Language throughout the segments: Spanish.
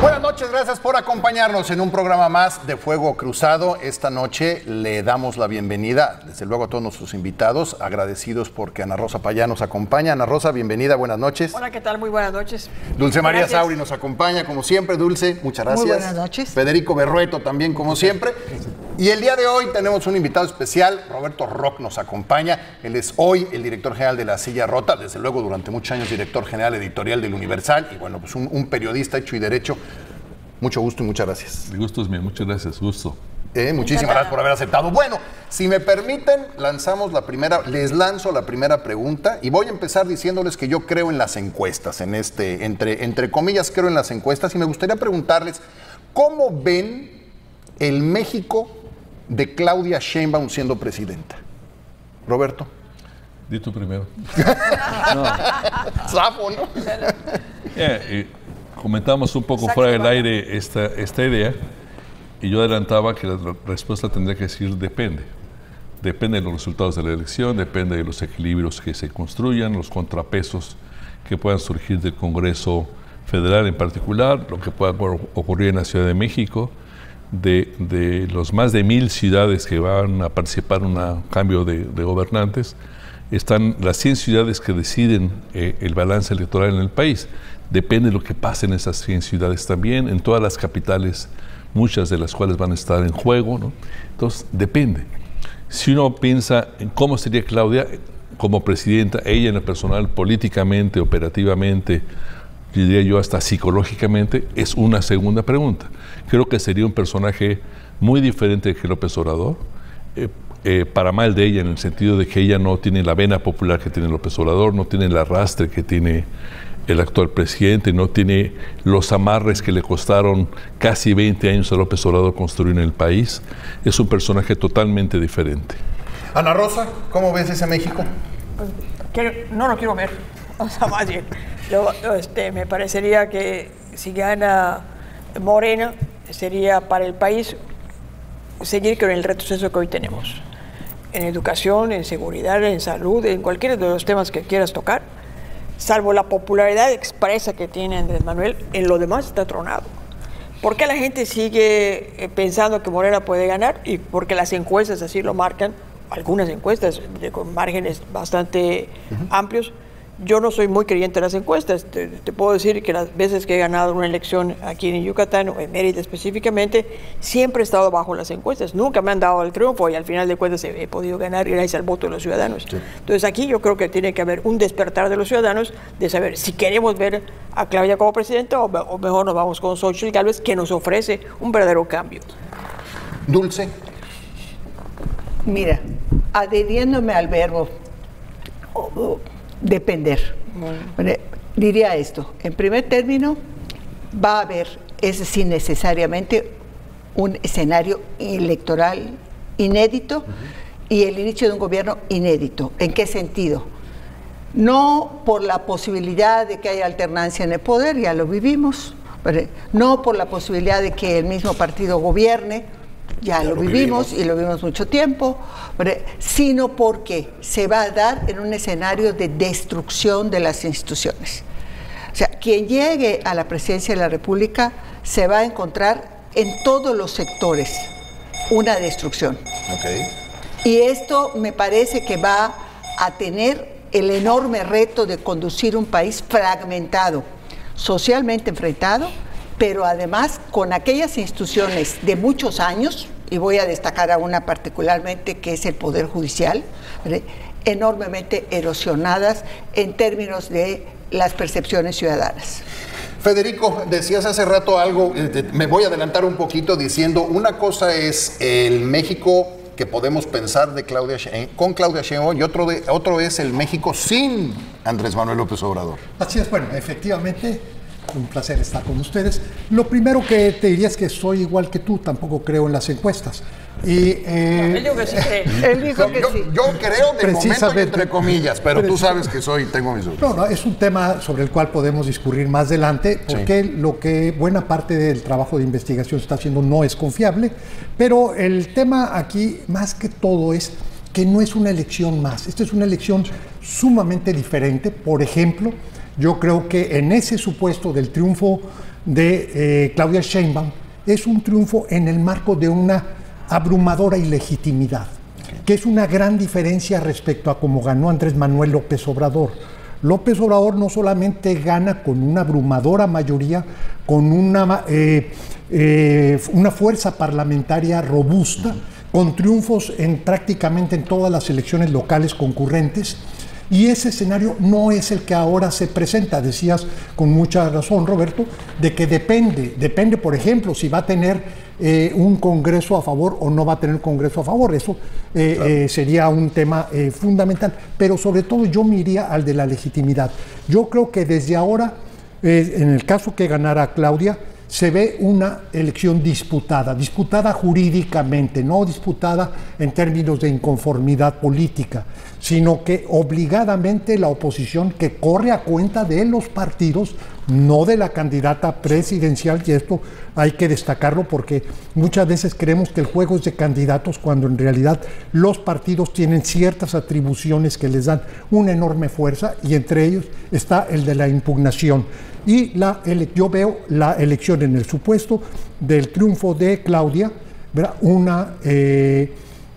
Buenas noches, gracias por acompañarnos en un programa más de Fuego Cruzado. Esta noche le damos la bienvenida, desde luego, a todos nuestros invitados, agradecidos porque Ana Rosa Payá nos acompaña. Ana Rosa, bienvenida, buenas noches. Hola, ¿qué tal? Muy buenas noches. Dulce María Sauri nos acompaña, como siempre. Dulce, muchas gracias. Muy buenas noches. Federico Berrueto también, como siempre. Y el día de hoy tenemos un invitado especial, Roberto Roch nos acompaña. Él es hoy el director general de La Silla Rota, desde luego durante muchos años director general editorial del Universal y bueno, pues un periodista hecho y derecho. Mucho gusto y muchas gracias. El gusto es mío, muchas gracias, gusto. Muchísimas gracias por haber aceptado. Bueno, si me permiten, les lanzo la primera pregunta y voy a empezar diciéndoles que yo creo en las encuestas, entre comillas creo en las encuestas, y me gustaría preguntarles, ¿cómo ven el México de Claudia Sheinbaum siendo presidenta? Roberto. Di tú primero. Zafo, ¿no? Comentamos un poco fuera del aire esta idea y yo adelantaba que la respuesta tendría que decir depende. Depende de los resultados de la elección, depende de los equilibrios que se construyan, los contrapesos que puedan surgir del Congreso Federal en particular, lo que pueda ocurrir en la Ciudad de México, de los más de 1000 ciudades que van a participar en un cambio de gobernantes. Están las 100 ciudades que deciden el balance electoral en el país. Depende de lo que pase en esas 100 ciudades también, en todas las capitales, muchas de las cuales van a estar en juego, ¿no? Entonces, depende. Si uno piensa en cómo sería Claudia como presidenta, ella en lo personal, políticamente, operativamente, diría yo hasta psicológicamente, es una segunda pregunta. Creo que sería un personaje muy diferente que López Obrador, para mal de ella en el sentido de que ella no tiene la vena popular que tiene López Obrador, no tiene el arrastre que tiene el actual presidente, no tiene los amarres que le costaron casi 20 años a López Obrador construir en el país. Es un personaje totalmente diferente. Ana Rosa, ¿cómo ves ese México? No lo quiero ver, o sea, más bien. Me parecería que si gana Morena, sería para el país seguir con el retroceso que hoy tenemos. En educación, en seguridad, en salud, en cualquiera de los temas que quieras tocar, salvo la popularidad expresa que tiene Andrés Manuel, en lo demás está tronado. ¿Por qué la gente sigue pensando que Morena puede ganar? Y porque las encuestas así lo marcan, algunas encuestas con márgenes bastante amplios. Yo no soy muy creyente en las encuestas. Te puedo decir que las veces que he ganado una elección aquí en Yucatán, o en Mérida específicamente, siempre he estado bajo las encuestas. Nunca me han dado el triunfo y al final de cuentas he podido ganar gracias al voto de los ciudadanos. Sí. Entonces aquí yo creo que tiene que haber un despertar de los ciudadanos de saber si queremos ver a Claudia como presidenta o mejor nos vamos con Xochitl Gálvez, que nos ofrece un verdadero cambio. Dulce. Mira, adheriéndome al verbo depender. Diría esto, en primer término, va a haber, ese sí necesariamente, un escenario electoral inédito y el inicio de un gobierno inédito. ¿En qué sentido? No por la posibilidad de que haya alternancia en el poder, ya lo vivimos, no por la posibilidad de que el mismo partido gobierne, ya lo vivimos y lo vivimos mucho tiempo, sino porque se va a dar en un escenario de destrucción de las instituciones. O sea, quien llegue a la presidencia de la República se va a encontrar en todos los sectores una destrucción. Okay. Y esto me parece que va a tener el enorme reto de conducir un país fragmentado, socialmente enfrentado, pero además con aquellas instituciones de muchos años, y voy a destacar a una particularmente que es el Poder Judicial, enormemente erosionadas en términos de las percepciones ciudadanas. Federico, decías hace rato algo, me voy a adelantar un poquito diciendo, una cosa es el México que podemos pensar con Claudia Sheinbaum y otro es el México sin Andrés Manuel López Obrador. Así es, bueno, efectivamente, un placer estar con ustedes. Lo primero que te diría es que soy igual que tú, tampoco creo en las encuestas. Él dijo que sí cree. Él dijo que sí. Yo creo de momento entre comillas, pero tú sabes que tengo mis dudas. No, es un tema sobre el cual podemos discurrir más adelante, porque lo que buena parte del trabajo de investigación está haciendo no es confiable, pero el tema aquí, más que todo, es que no es una elección más. Esta es una elección sumamente diferente. Por ejemplo, Yo creo que en ese supuesto del triunfo de Claudia Sheinbaum es un triunfo en el marco de una abrumadora ilegitimidad, que es una gran diferencia respecto a cómo ganó Andrés Manuel López Obrador. López Obrador no solamente gana con una abrumadora mayoría, con una fuerza parlamentaria robusta, con triunfos prácticamente en todas las elecciones locales concurrentes, y ese escenario no es el que ahora se presenta. Decías con mucha razón, Roberto, de que depende, por ejemplo, si va a tener un Congreso a favor o no va a tener Congreso a favor. Eso claro, sería un tema fundamental, pero sobre todo yo me iría al de la legitimidad. Yo creo que desde ahora, en el caso que ganara Claudia, se ve una elección disputada jurídicamente, no disputada en términos de inconformidad política, sino que obligadamente la oposición, que corre a cuenta de los partidos, no de la candidata presidencial, y esto hay que destacarlo porque muchas veces creemos que el juego es de candidatos cuando en realidad los partidos tienen ciertas atribuciones que les dan una enorme fuerza, y entre ellos está el de la impugnación. Y yo veo la elección en el supuesto del triunfo de Claudia, ¿verdad?, una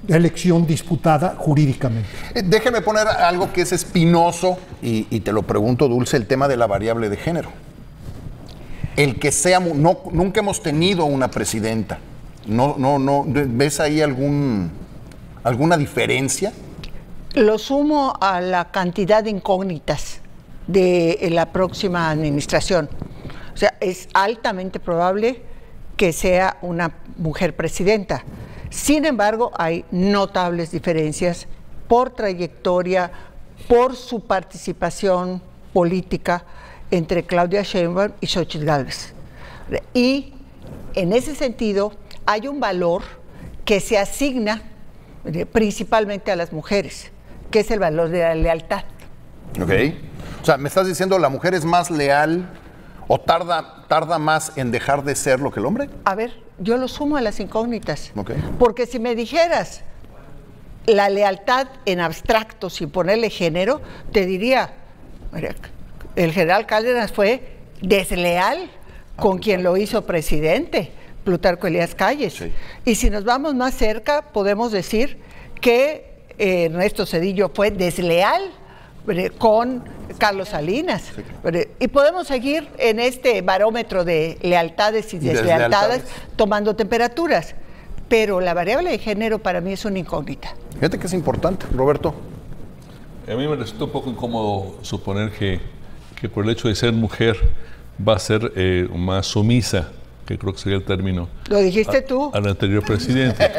elección disputada jurídicamente. Déjeme poner algo que es espinoso, y te lo pregunto, Dulce, el tema de la variable de género. El que sea, nunca hemos tenido una presidenta. No, ¿ves ahí alguna diferencia? Lo sumo a la cantidad de incógnitas de la próxima administración. O sea, es altamente probable que sea una mujer presidenta. Sin embargo, hay notables diferencias por trayectoria, por su participación política entre Claudia Sheinbaum y Xóchitl Gálvez. Y en ese sentido hay un valor que se asigna principalmente a las mujeres, que es el valor de la lealtad. Ok. O sea, ¿me estás diciendo la mujer es más leal o tarda más en dejar de ser lo que el hombre? A ver, yo lo sumo a las incógnitas. Okay. Porque si me dijeras la lealtad en abstracto, sin ponerle género, te diría, el general Cárdenas fue desleal con quien lo hizo presidente, Plutarco Elías Calles. Sí. Y si nos vamos más cerca, podemos decir que Ernesto Zedillo fue desleal con Carlos Salinas. Sí, claro. Y podemos seguir en este barómetro de lealtades y deslealtades tomando temperaturas. Pero la variable de género para mí es una incógnita. Fíjate que es importante, Roberto. A mí me resulta un poco incómodo suponer que por el hecho de ser mujer va a ser más sumisa, que creo que sería el término. ¿Lo dijiste tú? Al anterior presidente.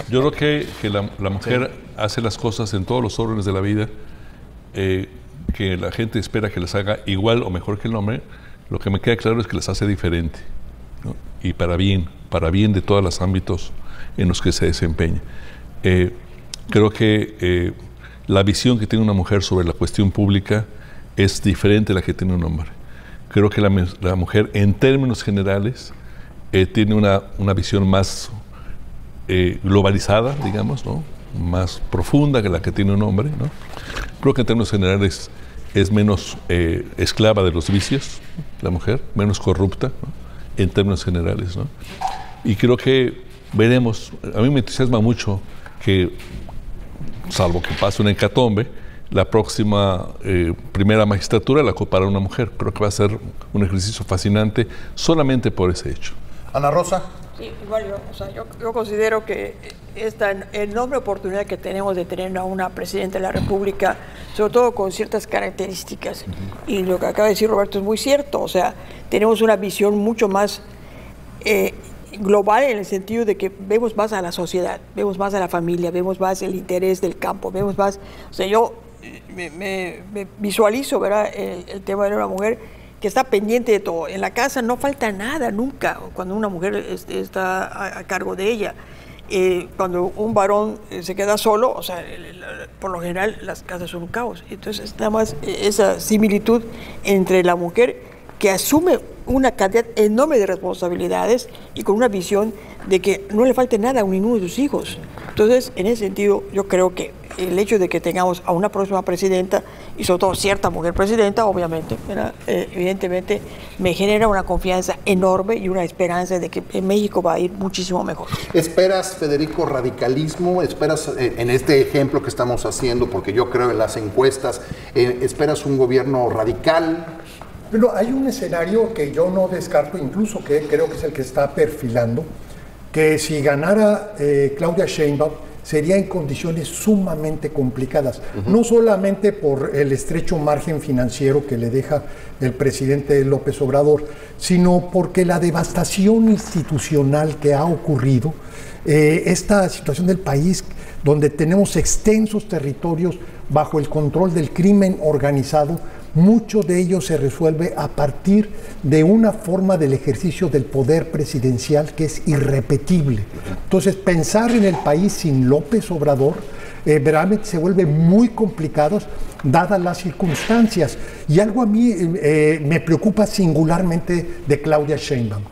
Yo creo que la mujer hace las cosas en todos los órdenes de la vida que la gente espera que las haga igual o mejor que el hombre. Lo que me queda claro es que las hace diferente, ¿no? Y para bien de todos los ámbitos en los que se desempeña. Creo que la visión que tiene una mujer sobre la cuestión pública es diferente a la que tiene un hombre. Creo que la mujer, en términos generales, tiene una visión más globalizada, digamos, ¿no?, más profunda que la que tiene un hombre, ¿no? Creo que en términos generales es menos esclava de los vicios, la mujer, menos corrupta, ¿no?, en términos generales, ¿no? Y creo que veremos, a mí me entusiasma mucho que, salvo que pase una hecatombe, la próxima primera magistratura la ocupará una mujer. Creo que va a ser un ejercicio fascinante solamente por ese hecho. Ana Rosa. Sí, igual yo considero que esta enorme oportunidad que tenemos de tener a una presidenta de la República, sobre todo con ciertas características, y lo que acaba de decir Roberto es muy cierto, o sea, tenemos una visión mucho más global en el sentido de que vemos más a la sociedad, vemos más a la familia, vemos más el interés del campo, vemos más, o sea, yo me visualizo, ¿verdad?, el tema de una mujer que está pendiente de todo. En la casa no falta nada nunca cuando una mujer está a cargo de ella. Cuando un varón se queda solo, o sea, por lo general las casas son un caos. Entonces, nada más esa similitud entre la mujer que asume una cantidad enorme de responsabilidades y con una visión de que no le falte nada a ninguno de sus hijos. Entonces, en ese sentido, yo creo que el hecho de que tengamos a una próxima presidenta y sobre todo cierta mujer presidenta, obviamente, evidentemente me genera una confianza enorme y una esperanza de que en México va a ir muchísimo mejor. ¿Esperas, Federico, radicalismo? ¿Esperas, en este ejemplo que estamos haciendo, porque yo creo en las encuestas, esperas un gobierno radical? Pero hay un escenario que yo no descarto, incluso que creo que es el que está perfilando, que si ganara Claudia Sheinbaum sería en condiciones sumamente complicadas, no solamente por el estrecho margen financiero que le deja el presidente López Obrador, sino porque la devastación institucional que ha ocurrido, esta situación del país donde tenemos extensos territorios bajo el control del crimen organizado, mucho de ello se resuelve a partir de una forma del ejercicio del poder presidencial que es irrepetible. Entonces, pensar en el país sin López Obrador realmente se vuelve muy complicado dadas las circunstancias. Y algo a mí me preocupa singularmente de Claudia Sheinbaum,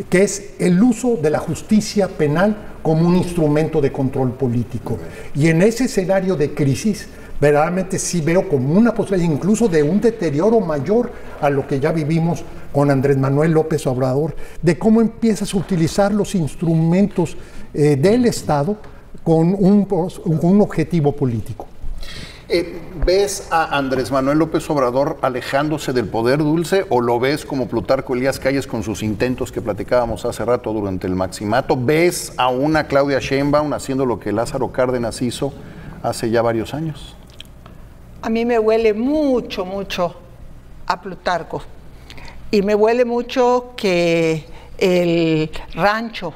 que es el uso de la justicia penal como un instrumento de control político. Y en ese escenario de crisis, verdaderamente sí veo como una posibilidad incluso de un deterioro mayor a lo que ya vivimos con Andrés Manuel López Obrador, de cómo empiezas a utilizar los instrumentos del Estado con un objetivo político. ¿Ves a Andrés Manuel López Obrador alejándose del poder, Dulce, o lo ves como Plutarco Elías Calles con sus intentos que platicábamos hace rato durante el maximato? ¿Ves a una Claudia Sheinbaum haciendo lo que Lázaro Cárdenas hizo hace ya varios años? A mí me huele mucho, mucho a Plutarco. Y me huele mucho que el rancho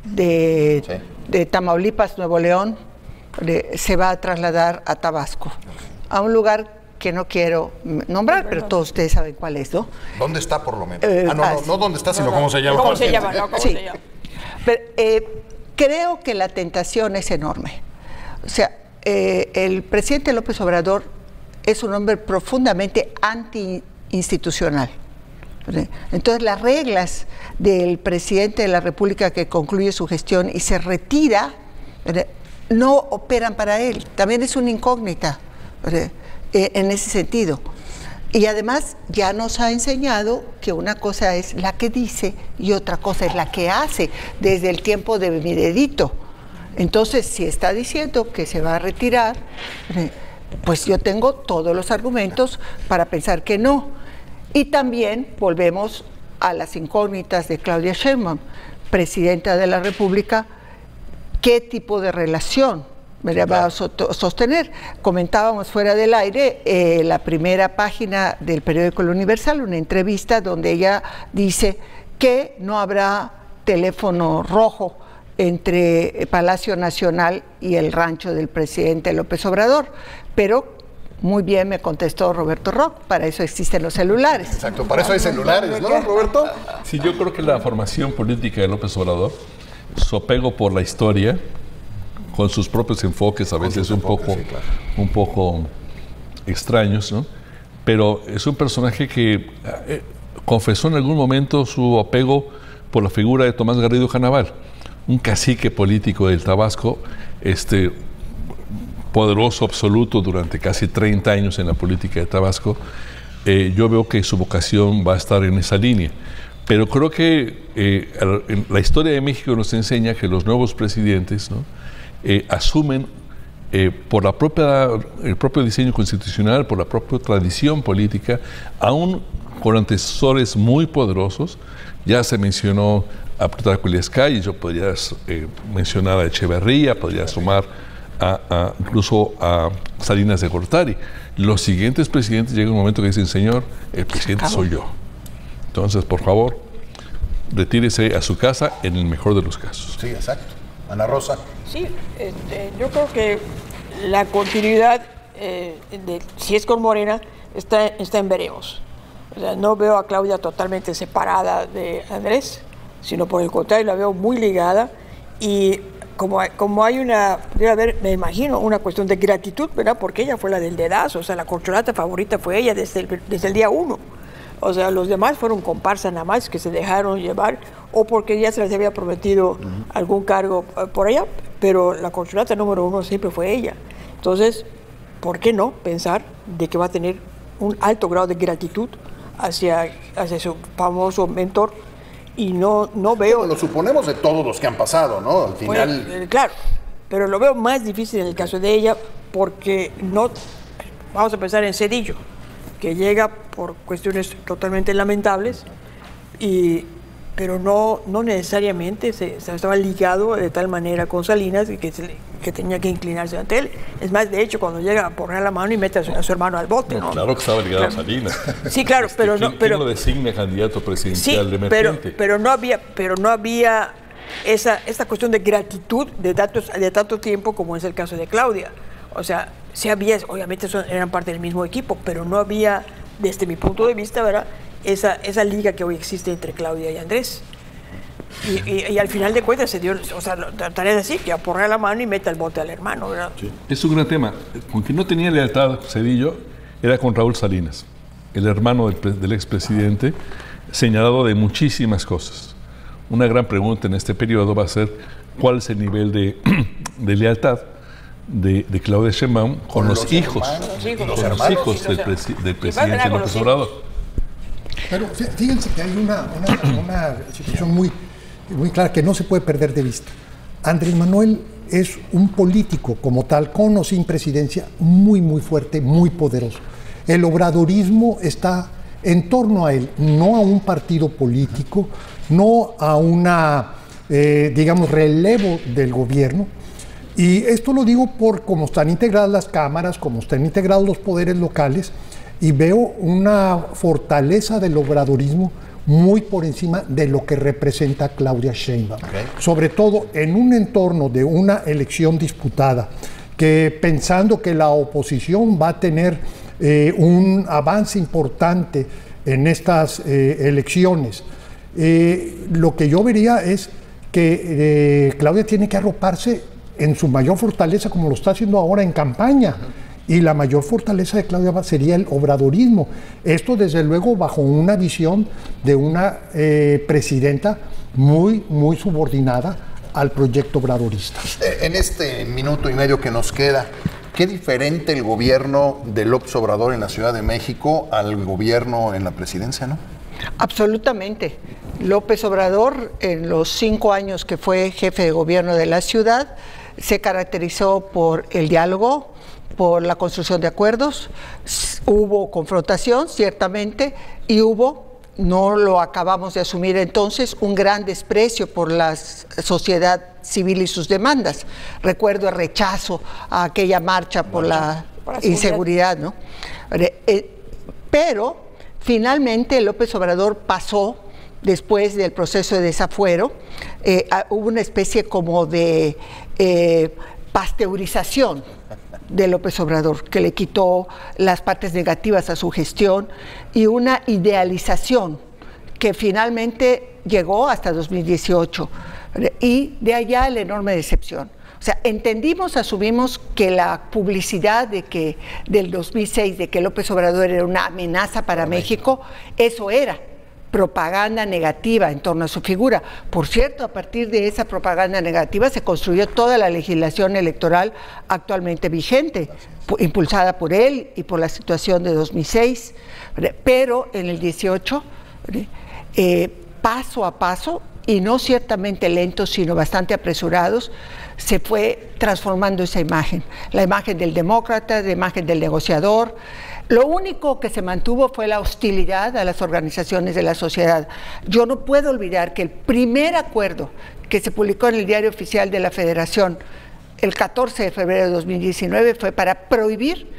de Tamaulipas, Nuevo León, se va a trasladar a Tabasco, a un lugar que no quiero nombrar, pero todos ustedes saben cuál es, ¿no? ¿Dónde está, por lo menos? No dónde está, sino cómo se llama. ¿Cómo se llama? ¿Cómo se llama? Pero, creo que la tentación es enorme. O sea, el presidente López Obrador es un hombre profundamente anti-institucional. Entonces, las reglas del presidente de la República que concluye su gestión y se retira, no operan para él. También es una incógnita en ese sentido. Y además ya nos ha enseñado que una cosa es la que dice y otra cosa es la que hace desde el tiempo de mi dedito. Entonces, si está diciendo que se va a retirar, pues yo tengo todos los argumentos para pensar que no. Y también volvemos a las incógnitas de Claudia Sheinbaum, presidenta de la República. ¿Qué tipo de relación va a sostener? Comentábamos fuera del aire la primera página del periódico El Universal, una entrevista donde ella dice que no habrá teléfono rojo entre Palacio Nacional y el rancho del presidente López Obrador, pero muy bien me contestó Roberto Rock, para eso existen los celulares. Exacto, para eso hay celulares, ¿no, Roberto? Sí, yo creo que la formación política de López Obrador, su apego por la historia, con sus propios enfoques, a veces un poco extraños, ¿no? Pero es un personaje que confesó en algún momento su apego por la figura de Tomás Garrido Janaval, un cacique político del Tabasco, poderoso absoluto durante casi 30 años en la política de Tabasco. Yo veo que su vocación va a estar en esa línea. Pero creo que la historia de México nos enseña que los nuevos presidentes, ¿no?, asumen por el propio diseño constitucional, por la propia tradición política, aún con antecesores muy poderosos. Ya se mencionó a Plutarco Elías Calles, yo podría mencionar a Echeverría, podría sumar incluso a Salinas de Gortari. Los siguientes presidentes llega un momento que dicen, señor, el presidente soy yo. Entonces, por favor, retírese a su casa en el mejor de los casos. Sí, exacto. Ana Rosa. Sí, yo creo que la continuidad, si es con Morena, está en veremos. O sea, no veo a Claudia totalmente separada de Andrés, sino por el contrario, la veo muy ligada. Y como hay debe haber, me imagino, una cuestión de gratitud, ¿verdad? Porque ella fue la del dedazo, o sea, la corcholata favorita fue ella desde el día 1. O sea, los demás fueron comparsas nada más que se dejaron llevar, o porque ya se les había prometido algún cargo por allá, pero la corcholata número 1 siempre fue ella. Entonces, ¿por qué no pensar de que va a tener un alto grado de gratitud hacia su famoso mentor? Y no veo... Lo suponemos de todos los que han pasado, ¿no? Al final... Bueno, claro, pero lo veo más difícil en el caso de ella porque no... Vamos a pensar en Zedillo, que llega por cuestiones totalmente lamentables, pero no necesariamente se estaba ligado de tal manera con Salinas que tenía que inclinarse ante él. Es más, de hecho, cuando llega a poner la mano y mete a su hermano al bote. No, claro que estaba ligado a Salinas. Sí, claro, pero no... ¿Quién lo designa candidato presidencial de emergente? Pero no había esta cuestión de gratitud de tanto tiempo como es el caso de Claudia. O sea, sí había, obviamente eran parte del mismo equipo, pero no había, desde mi punto de vista, ¿verdad?, esa liga que hoy existe entre Claudia y Andrés. Y al final de cuentas se dio, o sea, la tarea es así, que aporrea la mano y mete el bote al hermano, ¿verdad? Sí. Es un gran tema. Con quien no tenía lealtad Zedillo era con Raúl Salinas, el hermano del expresidente, señalado de muchísimas cosas. Una gran pregunta en este periodo va a ser cuál es el nivel de lealtad de Claudia Sheinbaum con los hijos del presidente López Obrador. Pero fíjense que hay una situación muy clara que no se puede perder de vista. Andrés Manuel es un político como tal, con o sin presidencia, muy fuerte, muy poderoso. El obradorismo está en torno a él, no a un partido político, no a una, digamos, relevo del gobierno. Y esto lo digo por cómo están integradas las cámaras, cómo están integrados los poderes locales, y veo una fortaleza del obradorismo muy por encima de lo que representa Claudia Sheinbaum. Okay. Sobre todo en un entorno de una elección disputada, que pensando que la oposición va a tener un avance importante en estas elecciones, lo que yo vería es que Claudia tiene que arroparse en su mayor fortaleza, como lo está haciendo ahora en campaña. Y la mayor fortaleza de Claudia sería el obradorismo. Esto, desde luego, bajo una visión de una presidenta muy subordinada al proyecto obradorista. En este minuto y medio que nos queda, ¿qué diferente el gobierno de López Obrador en la Ciudad de México al gobierno en la presidencia, no? Absolutamente. López Obrador, en los 5 años que fue jefe de gobierno de la ciudad, se caracterizó por el diálogo, por la construcción de acuerdos. Hubo confrontación, ciertamente, y hubo, no lo acabamos de asumir entonces, un gran desprecio por la sociedad civil y sus demandas. Recuerdo el rechazo a aquella marcha por la inseguridad, ¿no? Pero finalmente López Obrador pasó, después del proceso de desafuero, hubo una especie como de pasteurización de López Obrador, que le quitó las partes negativas a su gestión, y una idealización que finalmente llegó hasta 2018, y de allá la enorme decepción. O sea, asumimos que la publicidad del 2006 de que López Obrador era una amenaza para México, eso era propaganda negativa en torno a su figura. Por cierto, a partir de esa propaganda negativa se construyó toda la legislación electoral actualmente vigente, impulsada por él y por la situación de 2006. Pero en el 18, paso a paso, y no ciertamente lentos, sino bastante apresurados, se fue transformando esa imagen, la imagen del demócrata, la imagen del negociador. Lo único que se mantuvo fue la hostilidad a las organizaciones de la sociedad. Yo no puedo olvidar que el primer acuerdo que se publicó en el Diario Oficial de la Federación el 14 de febrero de 2019 fue para prohibir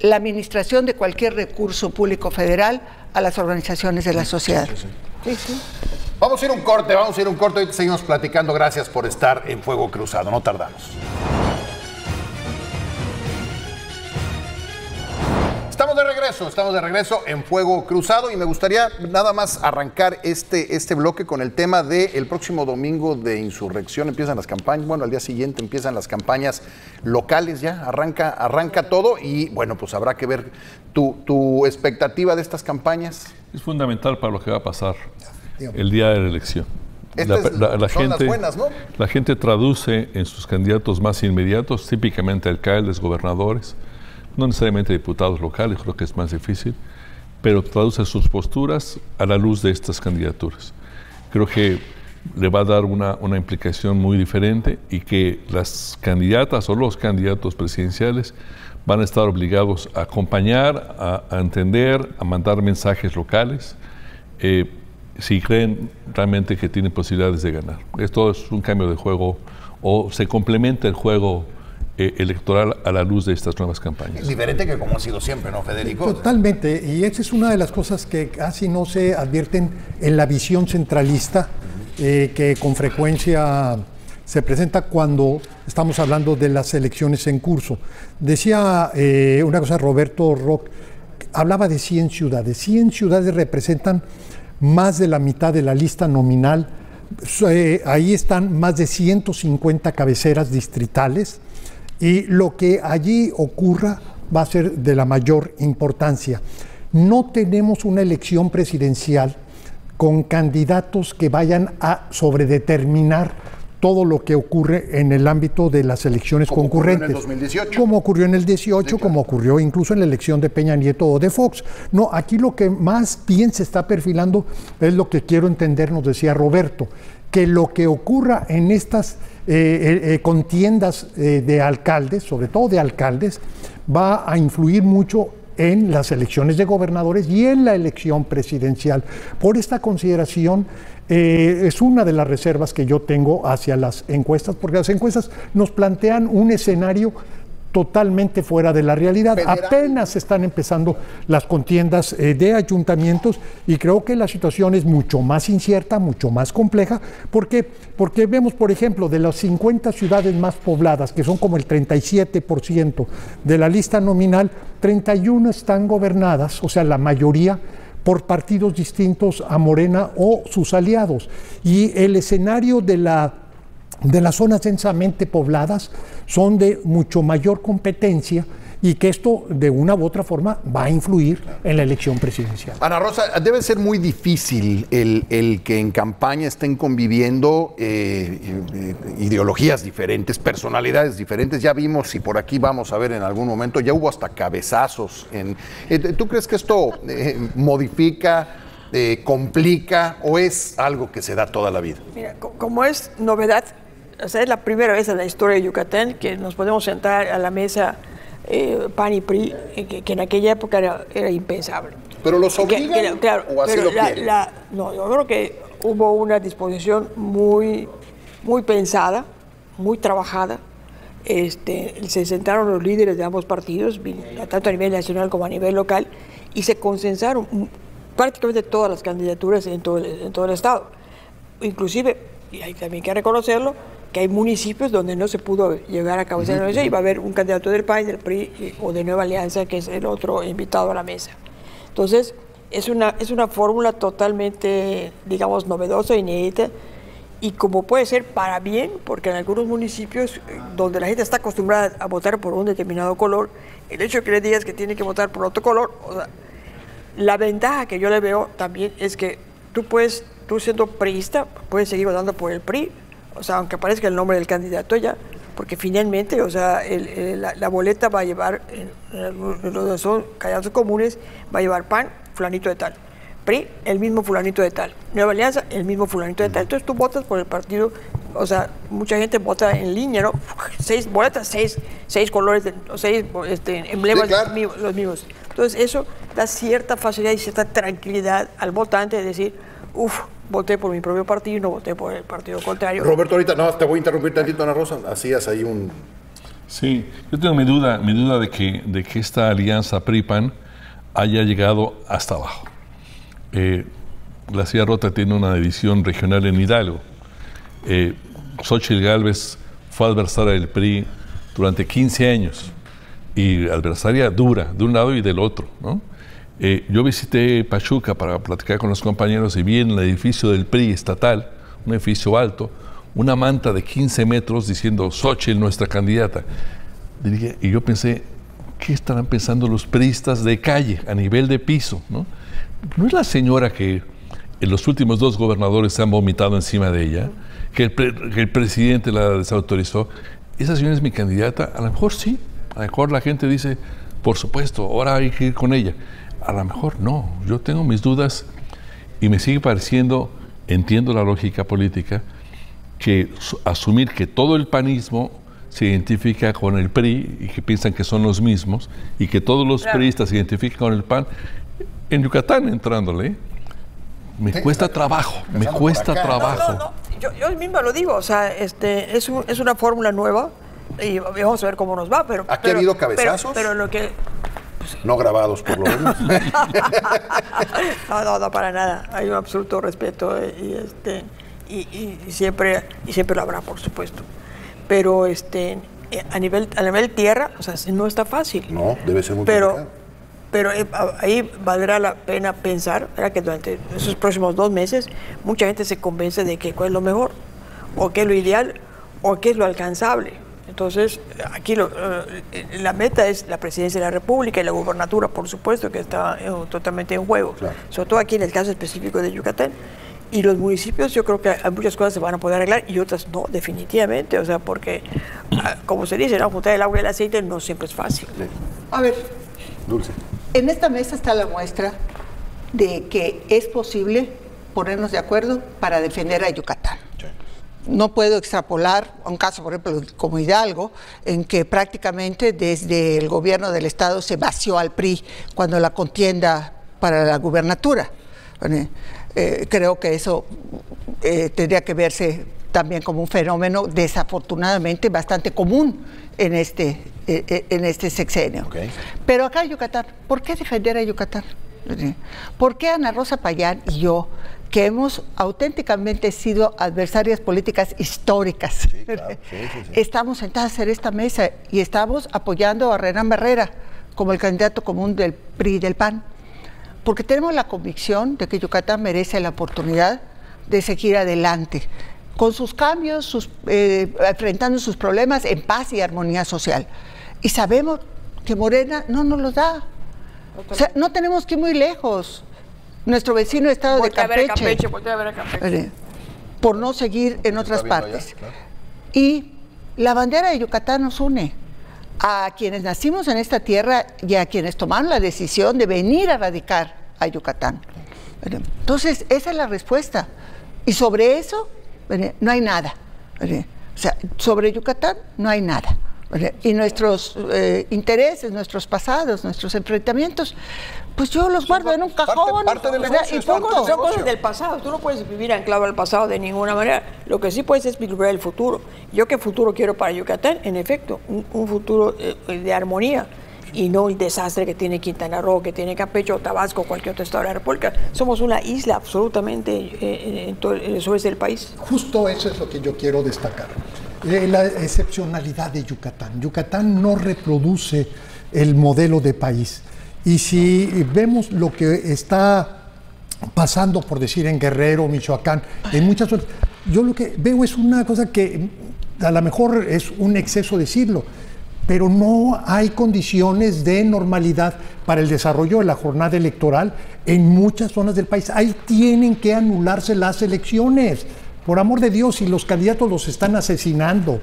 la administración de cualquier recurso público federal a las organizaciones de la sociedad. Sí. Vamos a ir a un corte, ahorita seguimos platicando. Gracias por estar en Fuego Cruzado, no tardamos. Estamos de regreso en Fuego Cruzado, y me gustaría nada más arrancar este bloque con el tema del próximo domingo de insurrección. Empiezan las campañas, bueno, al día siguiente empiezan las campañas locales, ya arranca todo, y bueno, pues habrá que ver tu expectativa de estas campañas. Es fundamental para lo que va a pasar el día de la elección. La gente, buenas, ¿no? La gente traduce en sus candidatos más inmediatos, típicamente alcaldes, gobernadores, no necesariamente diputados locales, creo que es más difícil, pero traduce sus posturas a la luz de estas candidaturas. Creo que le va a dar una implicación muy diferente y que las candidatas o los candidatos presidenciales van a estar obligados a acompañar, a entender, a mandar mensajes locales, si creen realmente que tienen posibilidades de ganar. Esto es un cambio de juego, o se complementa el juego electoral a la luz de estas nuevas campañas. Es diferente que como ha sido siempre, ¿no, Federico? Totalmente, y esa es una de las cosas que casi no se advierten en la visión centralista, que con frecuencia se presenta cuando estamos hablando de las elecciones en curso. Decía una cosa Roberto Roch, hablaba de 100 ciudades. 100 ciudades representan más de la mitad de la lista nominal. Ahí están más de 150 cabeceras distritales y lo que allí ocurra va a ser de la mayor importancia. No tenemos una elección presidencial con candidatos que vayan a sobredeterminar todo lo que ocurre en el ámbito de las elecciones concurrentes. Como ocurrió en el 2018. Como ocurrió en el 18, sí, claro. Como ocurrió incluso en la elección de Peña Nieto o de Fox. No, aquí lo que más bien se está perfilando es lo que quiero entender, nos decía Roberto, que lo que ocurra en estas contiendas de alcaldes, sobre todo de alcaldes, va a influir mucho en las elecciones de gobernadores y en la elección presidencial. Por esta consideración, es una de las reservas que yo tengo hacia las encuestas, porque las encuestas nos plantean un escenario totalmente fuera de la realidad. Federal. Apenas están empezando las contiendas de ayuntamientos y creo que la situación es mucho más incierta, mucho más compleja. ¿Por qué? Porque vemos, por ejemplo, de las 50 ciudades más pobladas, que son como el 37% de la lista nominal, 31 están gobernadas, o sea, la mayoría, por partidos distintos a Morena o sus aliados. Y el escenario de las zonas densamente pobladas son de mucho mayor competencia y que esto de una u otra forma va a influir en la elección presidencial. Ana Rosa, debe ser muy difícil el que en campaña estén conviviendo ideologías diferentes, personalidades diferentes. Ya vimos, y por aquí vamos a ver en algún momento, ya hubo hasta cabezazos. ¿Tú crees que esto modifica, complica o es algo que se da toda la vida? Mira, como es novedad, o sea, es la primera vez en la historia de Yucatán que nos podemos sentar a la mesa PAN y PRI, que en aquella época era impensable. ¿Pero los obligan claro, o así pero lo quieren? No, yo creo que hubo una disposición muy pensada, muy trabajada. Se sentaron los líderes de ambos partidos, tanto a nivel nacional como a nivel local, y se consensaron prácticamente todas las candidaturas en todo el estado. Inclusive, y hay también que reconocerlo, que hay municipios donde no se pudo llegar a cabo esa negociación y va a haber un candidato del PAN, del PRI o de Nueva Alianza, que es el otro invitado a la mesa. Entonces, es una fórmula totalmente, digamos, novedosa, inédita, y como puede ser para bien, porque en algunos municipios donde la gente está acostumbrada a votar por un determinado color, el hecho de que le digas que tiene que votar por otro color, o sea, la ventaja que yo le veo también es que tú siendo priista, puedes seguir votando por el PRI, o sea, aunque aparezca el nombre del candidato ya, porque finalmente, o sea, la boleta va a llevar, los que son candidatos comunes, va a llevar PAN, fulanito de tal. PRI, el mismo fulanito de tal. Nueva Alianza, el mismo fulanito de tal. Entonces tú votas por el partido, o sea, mucha gente vota en línea, ¿no? 6 boletas, 6 colores, 6 emblemas, sí, claro, los mismos. Entonces eso da cierta facilidad y cierta tranquilidad al votante de decir, voté por mi propio partido y no voté por el partido contrario. Roberto, ahorita te voy a interrumpir tantito, Ana Rosa. Hacías ahí un... Sí, yo tengo mi duda de que esta alianza PRI-PAN haya llegado hasta abajo. La Silla Rota tiene una división regional en Hidalgo. Xóchitl Gálvez fue adversaria del PRI durante 15 años y adversaria dura de un lado y del otro, ¿no? Yo visité Pachuca para platicar con los compañeros y vi en el edificio del PRI estatal, un edificio alto, una manta de 15 metros diciendo Xóchitl, nuestra candidata. Y yo pensé, ¿qué estarán pensando los priistas de calle, a nivel de piso, ¿no? ¿No es la señora que en los últimos 2 gobernadores se han vomitado encima de ella, que el presidente la desautorizó? ¿Esa señora es mi candidata? A lo mejor sí. A lo mejor la gente dice, por supuesto, ahora hay que ir con ella. A lo mejor no, yo tengo mis dudas y me sigue pareciendo, entiendo la lógica política, que asumir que todo el panismo se identifica con el PRI y que piensan que son los mismos y que todos los priistas se identifican con el PAN, en Yucatán entrándole, me cuesta trabajo, me cuesta trabajo. Yo misma lo digo, o sea, es una fórmula nueva y vamos a ver cómo nos va, pero... ¿Aquí ha habido cabezazos? Pero lo que... No grabados, por lo menos. No, para nada. Hay un absoluto respeto y siempre lo habrá, por supuesto. Pero a nivel tierra, o sea, no está fácil. No, debe ser muy complicado. Pero ahí valdrá la pena pensar, ¿verdad?, que durante esos próximos 2 meses mucha gente se convence de que cuál es lo mejor, o qué es lo ideal, o qué es lo alcanzable. Entonces, aquí la meta es la presidencia de la República y la gubernatura, por supuesto, que está totalmente en juego. Claro. Sobre todo aquí en el caso específico de Yucatán. Y los municipios, yo creo que hay muchas cosas que se van a poder arreglar y otras no, definitivamente. O sea, porque, como se dice, ¿no?, juntar el agua y el aceite no siempre es fácil. A ver, Dulce, en esta mesa está la muestra de que es posible ponernos de acuerdo para defender a Yucatán. No puedo extrapolar a un caso, por ejemplo, como Hidalgo, en que prácticamente desde el gobierno del Estado se vació al PRI cuando la contienda para la gubernatura. Creo que eso tendría que verse también como un fenómeno desafortunadamente bastante común en este sexenio. Okay. Pero acá en Yucatán, ¿por qué defender a Yucatán? ¿Por qué Ana Rosa Payán y yo, que hemos auténticamente sido adversarias políticas históricas, sí, claro, sí. Estamos sentadas en esta mesa y estamos apoyando a Renán Barrera como el candidato común del PRI y del PAN? Porque tenemos la convicción de que Yucatán merece la oportunidad de seguir adelante, con sus cambios, enfrentando sus problemas en paz y armonía social. Y sabemos que Morena no nos los da. O sea, no tenemos que ir muy lejos. Nuestro vecino estado de Campeche, por no seguir en otras partes. Allá, claro. Y la bandera de Yucatán nos une a quienes nacimos en esta tierra y a quienes tomaron la decisión de venir a radicar a Yucatán. Entonces, esa es la respuesta. Y sobre eso, no hay nada. O sea, sobre Yucatán no hay nada. Y nuestros intereses, nuestros pasados, nuestros enfrentamientos, pues yo los guardo en un cajón. Parte del negocio, son cosas del pasado. Tú no puedes vivir anclado al pasado de ninguna manera. Lo que sí puedes es vivir el futuro. Yo, ¿qué futuro quiero para Yucatán? En efecto, un futuro de armonía y no el desastre que tiene Quintana Roo, que tiene Campeche o Tabasco o cualquier otro estado de la República. Somos una isla absolutamente en todo el sureste del país. Justo eso es lo que yo quiero destacar. La excepcionalidad de Yucatán. Yucatán no reproduce el modelo de país. Y si vemos lo que está pasando, por decir, en Guerrero, Michoacán, en muchas zonas, yo lo que veo es una cosa que a lo mejor es un exceso decirlo, pero no hay condiciones de normalidad para el desarrollo de la jornada electoral en muchas zonas del país. Ahí tienen que anularse las elecciones. Por amor de Dios, si los candidatos los están asesinando,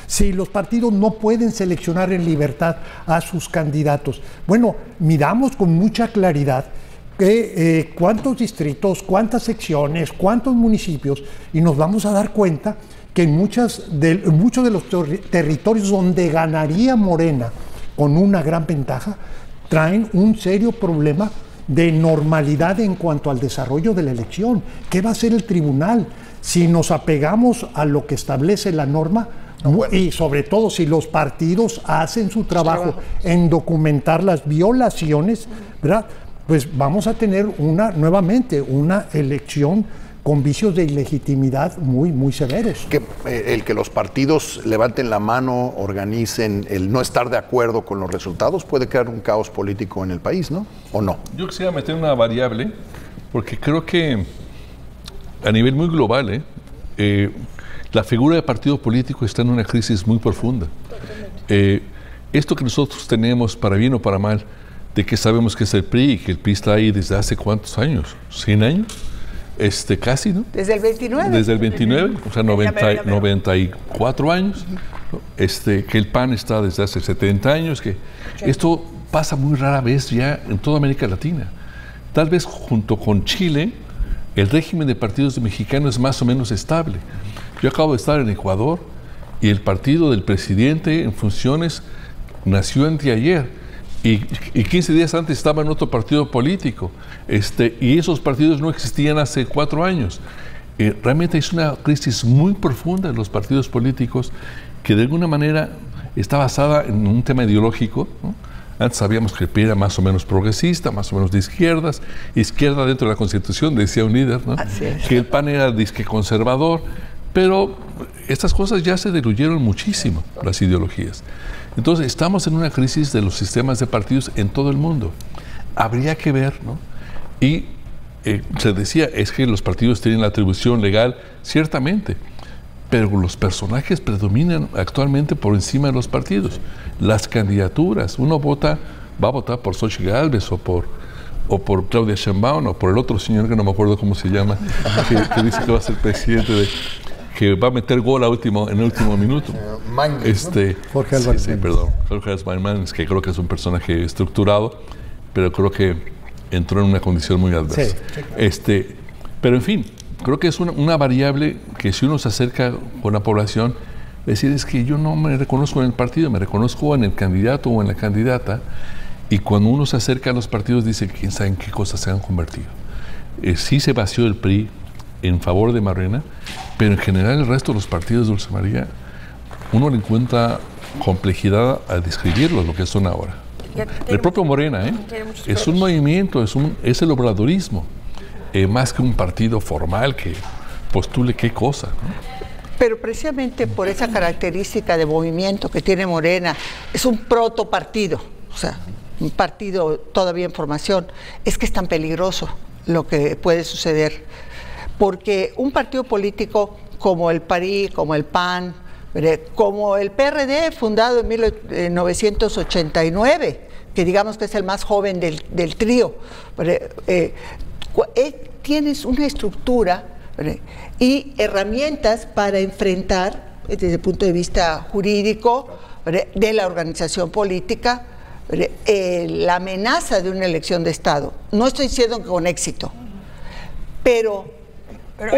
si los partidos no pueden seleccionar en libertad a sus candidatos. Bueno, miramos con mucha claridad cuántos distritos, cuántas secciones, cuántos municipios, y nos vamos a dar cuenta que en muchos de los territorios donde ganaría Morena con una gran ventaja, traen un serio problema de normalidad en cuanto al desarrollo de la elección. ¿Qué va a hacer el tribunal? Si nos apegamos a lo que establece la norma, y sobre todo si los partidos hacen su trabajo en documentar las violaciones, ¿verdad?, pues vamos a tener nuevamente una elección con vicios de ilegitimidad muy, muy severos. El que los partidos levanten la mano, organicen el no estar de acuerdo con los resultados, puede crear un caos político en el país, ¿no? ¿O no? Yo quisiera meter una variable, porque creo que a nivel muy global, la figura de partido político está en una crisis muy profunda. Esto que nosotros tenemos, para bien o para mal, de que sabemos que es el PRI y que el PRI está ahí desde hace ¿cuántos años? ¿100 años? Casi, ¿no? Desde el 29. Desde el 29, o sea, 94 años. Que el PAN está desde hace 70 años. Que esto pasa muy rara vez ya en toda América Latina. Tal vez junto con Chile, el régimen de partidos mexicanos es más o menos estable. Yo acabo de estar en Ecuador y el partido del presidente en funciones nació anteayer y 15 días antes estaba en otro partido político. Y esos partidos no existían hace 4 años. Realmente es una crisis muy profunda en los partidos políticos que de alguna manera está basada en un tema ideológico, ¿no? Antes sabíamos que el PRI era más o menos progresista, más o menos de izquierda dentro de la Constitución, decía un líder, ¿no? Que el PAN era disque conservador, pero estas cosas ya se diluyeron muchísimo, las ideologías. Entonces, estamos en una crisis de los sistemas de partidos en todo el mundo. Habría que ver, ¿no? Y se decía, es que los partidos tienen la atribución legal, ciertamente, pero los personajes predominan actualmente por encima de los partidos. Las candidaturas, uno va a votar por Xochitl Gálvez o por Claudia Sheinbaum o por el otro señor que no me acuerdo cómo se llama, que dice que va a ser presidente, que va a meter gol en el último minuto. Jorge Álvarez. Sí, perdón. Jorge Álvarez, que creo que es un personaje estructurado, pero creo que entró en una condición muy adversa. Sí. Pero en fin, creo que es una variable que si uno se acerca con la población, decir es que yo no me reconozco en el partido, me reconozco en el candidato o en la candidata, y cuando uno se acerca a los partidos dice quién sabe en qué cosas se han convertido. Sí se vació el PRI en favor de Morena, pero en general el resto de los partidos, Dulce María, uno le encuentra complejidad a describirlos, lo que son ahora. El propio Morena, es un movimiento, es el obradorismo, más que un partido formal que postule qué cosa, ¿no? Pero precisamente por esa característica de movimiento que tiene Morena, es un protopartido, o sea, un partido todavía en formación, es que es tan peligroso lo que puede suceder. Porque un partido político como el PRI, como el PAN, como el PRD, fundado en 1989, que digamos que es el más joven del trío, tienes una estructura y herramientas para enfrentar, desde el punto de vista jurídico, de la organización política, la amenaza de una elección de Estado. No estoy diciendo que con éxito, pero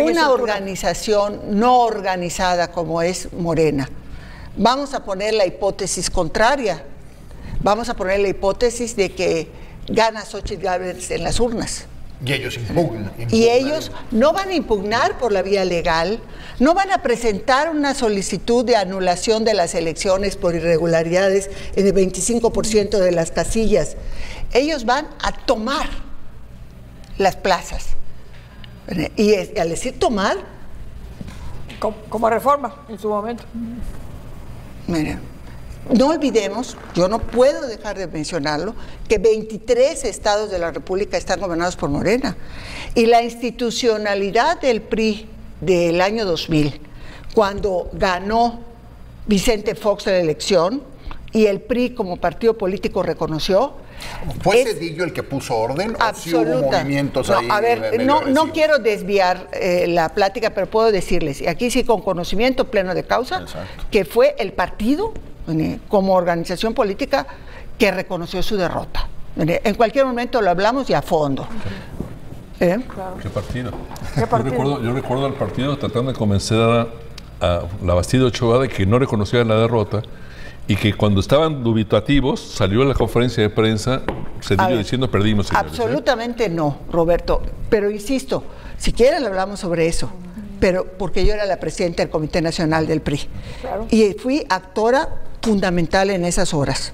una organización no organizada como es Morena. Vamos a poner la hipótesis contraria. Vamos a poner la hipótesis de que gana Xochitl Gálvez en las urnas. Y ellos impugnan. Y ellos no van a impugnar por la vía legal, no van a presentar una solicitud de anulación de las elecciones por irregularidades en el 25% de las casillas. Ellos van a tomar las plazas. Y al decir tomar... Como Reforma en su momento. Mira, no olvidemos, yo no puedo dejar de mencionarlo, que 23 estados de la República están gobernados por Morena. Y la institucionalidad del PRI del año 2000, cuando ganó Vicente Fox la elección y el PRI como partido político reconoció... ¿Fue Zedillo el que puso orden o sí hubo movimientos ahí? A ver, no quiero desviar la plática, pero puedo decirles, y aquí sí con conocimiento pleno de causa, que fue el partido como organización política que reconoció su derrota. En cualquier momento lo hablamos y a fondo. ¿Qué partido? Yo recuerdo al partido tratando de convencer a la Bastida Ochoa de que no reconocía la derrota y que cuando estaban dubitativos salió a la conferencia de prensa Zedillo diciendo perdimos. Absolutamente no, Roberto. Pero insisto, si quieren hablamos sobre eso. Pero porque yo era la presidenta del Comité Nacional del PRI. Claro. Y fui actora fundamental en esas horas.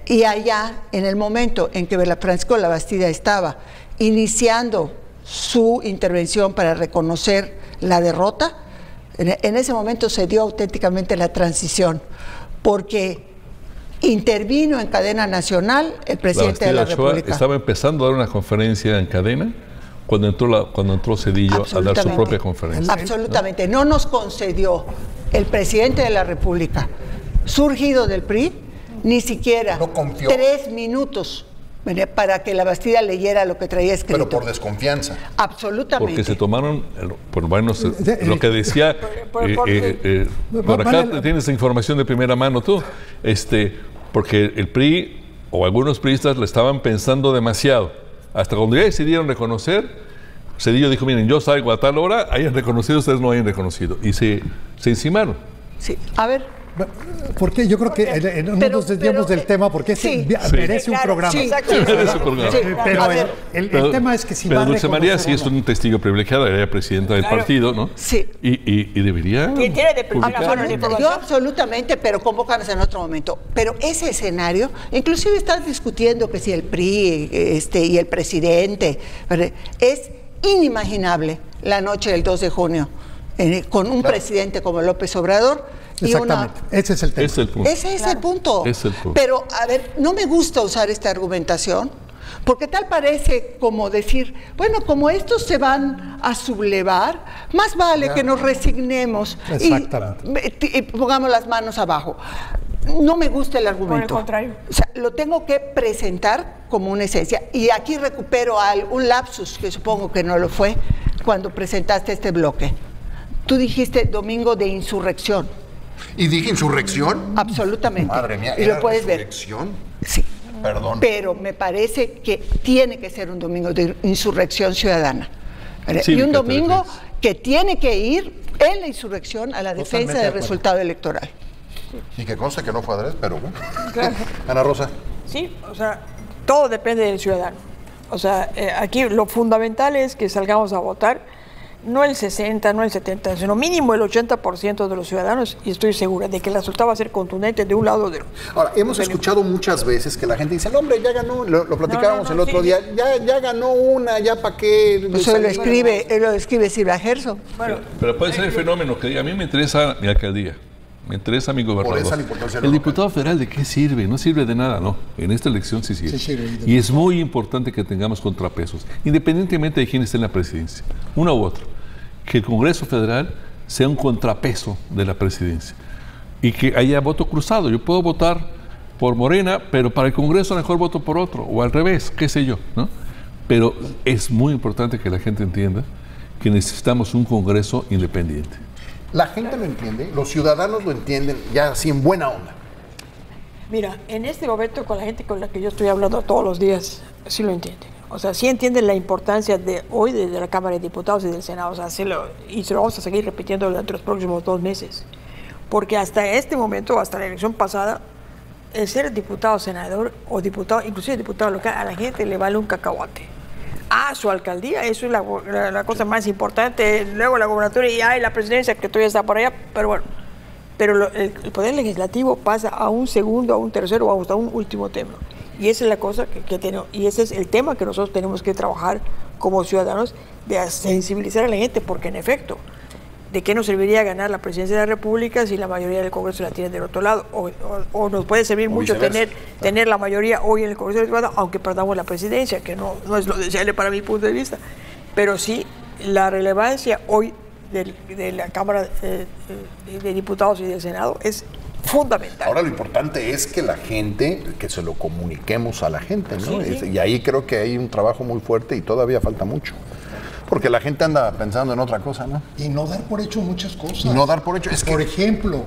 Y allá, en el momento en que Francisco Labastida estaba iniciando su intervención para reconocer la derrota, en ese momento se dio auténticamente la transición, porque intervino en cadena nacional el presidente de la República. Estaba empezando a dar una conferencia en cadena cuando entró Zedillo a dar su propia conferencia. Absolutamente. No nos concedió el presidente de la República, surgido del PRI, ni siquiera 3 minutos para que la Bastida leyera lo que traía escrito. Pero por desconfianza. Absolutamente. Porque se tomaron, por bueno, lo que decía, por acá tienes información de primera mano tú, porque el PRI o algunos priistas le estaban pensando demasiado. Hasta cuando ya decidieron reconocer, Cedillo dijo, miren, yo salgo a tal hora, hayan reconocido, ustedes no hayan reconocido. Y se encimaron. Sí, a ver. Porque yo creo que no nos desviamos del tema, porque merece un programa. Sí, pero el tema es que si va a Dulce María sí es un testigo privilegiado, era presidenta del partido, ¿no? Sí. Y debería... Tiene de publicar. Yo absolutamente, pero convócanos en otro momento. Pero ese escenario, inclusive estás discutiendo que si el PRI y el presidente, es inimaginable la noche del 2 de junio, con un presidente como López Obrador. Exactamente, ese es el tema. Ese es el punto. Pero, a ver, no me gusta usar esta argumentación, porque tal parece como decir, bueno, como estos se van a sublevar, más vale que nos resignemos y pongamos las manos abajo. No me gusta el argumento. Por el contrario. O sea, lo tengo que presentar como una esencia. Y aquí recupero un lapsus, que supongo que no lo fue, cuando presentaste este bloque. Tú dijiste domingo de insurrección. ¿Y dije insurrección? Absolutamente. Madre mía, y lo puedes ver. ¿Insurrección? Sí. Perdón. Pero me parece que tiene que ser un domingo de insurrección ciudadana. Sí, y un domingo que tiene que ir en la insurrección a la defensa del resultado electoral. Y que conste que no fue adrés, pero bueno. Claro. Ana Rosa. Sí, o sea, todo depende del ciudadano. O sea, aquí lo fundamental es que salgamos a votar. No el 60, no el 70, sino mínimo el 80% de los ciudadanos, y estoy segura de que el resultado va a ser contundente de un lado o del otro. Ahora, hemos escuchado muchas veces que la gente dice, el hombre ya ganó, lo platicábamos el otro día, ya ganó una, ya para qué. Eso lo escribe Silvia Gerson. Bueno, pero puede ser el fenómeno que diga, a mí me interesa mi alcaldía, me interesa mi gobernador. Por esa la importancia El diputado federal, ¿de qué sirve? No sirve de nada, no. En esta elección sí sirve. Y es muy importante que tengamos contrapesos, independientemente de quién esté en la presidencia, una u otra. Que el Congreso Federal sea un contrapeso de la presidencia y que haya voto cruzado. Yo puedo votar por Morena, pero para el Congreso a lo mejor voto por otro, o al revés, qué sé yo, ¿no? Pero es muy importante que la gente entienda que necesitamos un Congreso independiente. La gente lo entiende, los ciudadanos lo entienden ya así en buena onda. Mira, en este momento con la gente con la que yo estoy hablando todos los días, sí lo entienden. O sea, sí entienden la importancia de hoy de la Cámara de Diputados y del Senado. O sea, y se lo vamos a seguir repitiendo durante los próximos 2 meses. Porque hasta este momento, hasta la elección pasada, el ser diputado, senador o diputado, inclusive diputado local, a la gente le vale un cacahuate. A su alcaldía, eso es la cosa más importante. Luego la gobernatura y la presidencia, que todavía está por allá, pero bueno. Pero el Poder Legislativo pasa a un segundo, a un tercero o hasta un último tema. Y esa es la cosa que tenemos, y ese es el tema que nosotros tenemos que trabajar como ciudadanos, de sensibilizar a la gente, porque en efecto, ¿de qué nos serviría ganar la presidencia de la República si la mayoría del Congreso la tiene del otro lado? O nos puede servir mucho tener la mayoría hoy en el Congreso de Diputados, aunque perdamos la presidencia, que no es lo deseable para mi punto de vista. Pero sí, la relevancia hoy de la Cámara de Diputados y del Senado es fundamental. Ahora lo importante es que la gente, que se lo comuniquemos a la gente, ¿no? Sí. Y ahí creo que hay un trabajo muy fuerte y todavía falta mucho. Porque la gente anda pensando en otra cosa, ¿no? Y no dar por hecho muchas cosas. Y no dar por hecho. Por ejemplo,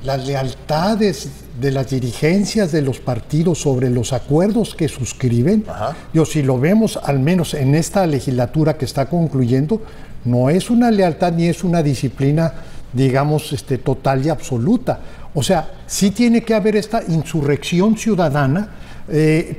las lealtades de las dirigencias de los partidos sobre los acuerdos que suscriben. Si lo vemos al menos en esta legislatura que está concluyendo, no es una lealtad ni es una disciplina, digamos, total y absoluta. O sea, sí tiene que haber esta insurrección ciudadana,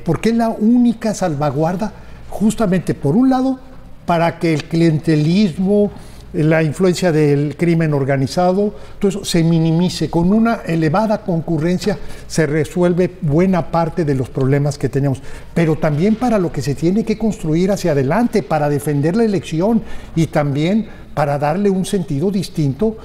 porque es la única salvaguarda, justamente, por un lado, para que el clientelismo, la influencia del crimen organizado, todo eso se minimice. Con una elevada concurrencia se resuelve buena parte de los problemas que tenemos, pero también para lo que se tiene que construir hacia adelante, para defender la elección y también para darle un sentido distinto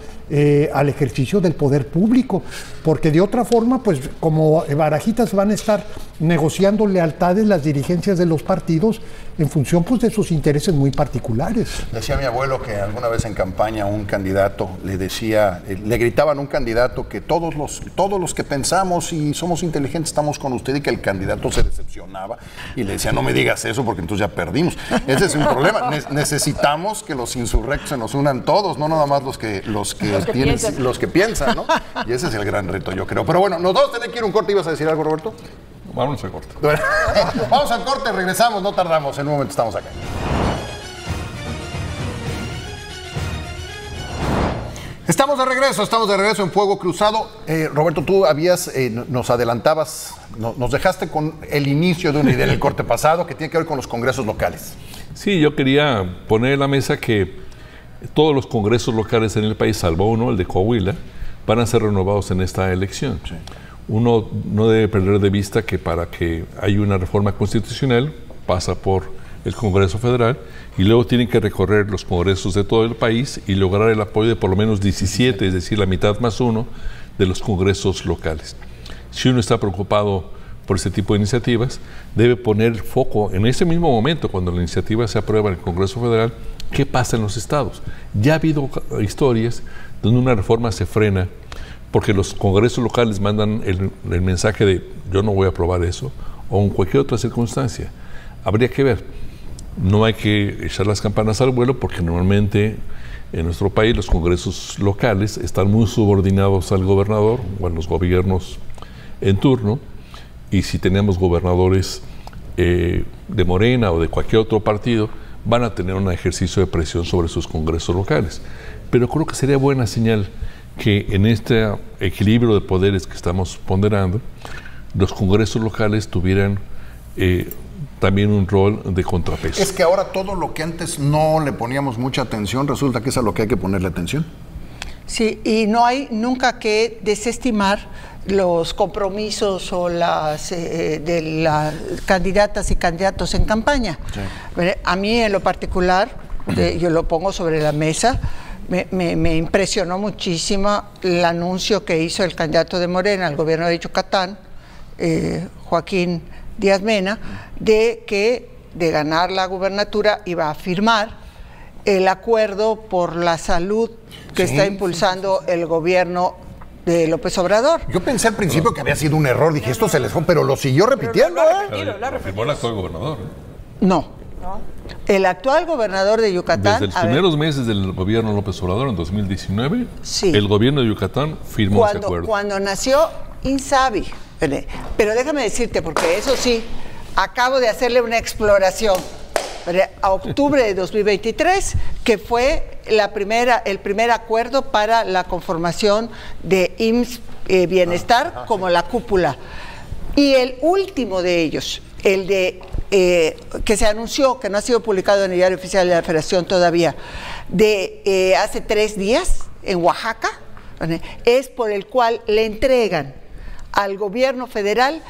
al ejercicio del poder público, porque de otra forma, pues como barajitas van a estar negociando lealtades las dirigencias de los partidos en función, pues, de sus intereses muy particulares. Decía mi abuelo que alguna vez en campaña un candidato le gritaban a un candidato que todos los que pensamos y somos inteligentes estamos con usted, y que el candidato se decepcionaba y le decía, no me digas eso porque entonces ya perdimos. Ese es un problema. Necesitamos que los insurrectos se nos unan todos, no nada más los que piensan, ¿no? Y ese es el gran reto, yo creo. Pero bueno, nos vamos a tener que ir un corte. ¿Ibas a decir algo, Roberto? Vámonos al corte. Bueno, vamos al corte, regresamos, no tardamos, en un momento estamos acá. Estamos de regreso en Fuego Cruzado. Roberto, tú nos adelantabas, nos dejaste con el inicio de una idea en el corte pasado que tiene que ver con los congresos locales. Sí, yo quería poner en la mesa que todos los congresos locales en el país, salvo uno, el de Coahuila, van a ser renovados en esta elección. Sí. Uno no debe perder de vista que para que haya una reforma constitucional pasa por el Congreso Federal y luego tienen que recorrer los congresos de todo el país y lograr el apoyo de por lo menos 17, es decir, la mitad más uno de los congresos locales. Si uno está preocupado por este tipo de iniciativas, debe poner foco en ese mismo momento, cuando la iniciativa se aprueba en el Congreso Federal, qué pasa en los estados. Ya ha habido historias donde una reforma se frena porque los congresos locales mandan el mensaje de yo no voy a aprobar eso, o en cualquier otra circunstancia. Habría que ver. No hay que echar las campanas al vuelo porque normalmente en nuestro país los congresos locales están muy subordinados al gobernador o a los gobiernos en turno, y si tenemos gobernadores de Morena o de cualquier otro partido, van a tener un ejercicio de presión sobre sus congresos locales. Pero creo que sería buena señal que en este equilibrio de poderes que estamos ponderando, los congresos locales tuvieran también un rol de contrapeso. Es que ahora todo lo que antes no le poníamos mucha atención, resulta que es a lo que hay que ponerle atención. Sí, y no hay nunca que desestimar los compromisos o de las candidatas y candidatos en campaña. Sí. A mí en lo particular, yo lo pongo sobre la mesa, me impresionó muchísimo el anuncio que hizo el candidato de Morena al gobierno de Yucatán, Joaquín Díaz Mena, de ganar la gubernatura iba a firmar el acuerdo por la salud que está impulsando el gobierno de López Obrador. Yo pensé al principio que había sido un error, dije esto se les fue, pero lo siguió repitiendo. Lo firmó el actual gobernador. No. El actual gobernador de Yucatán... Desde los primeros meses del gobierno López Obrador, en 2019, sí, el gobierno de Yucatán firmó ese acuerdo. Cuando nació Insabi. Pero déjame decirte, porque eso sí, acabo de hacerle una exploración a octubre de 2023, que fue el primer acuerdo para la conformación de IMSS Bienestar como la cúpula. Y el último de ellos, el de que se anunció, que no ha sido publicado en el Diario Oficial de la Federación todavía, de hace 3 días en Oaxaca, es por el cual le entregan al gobierno federal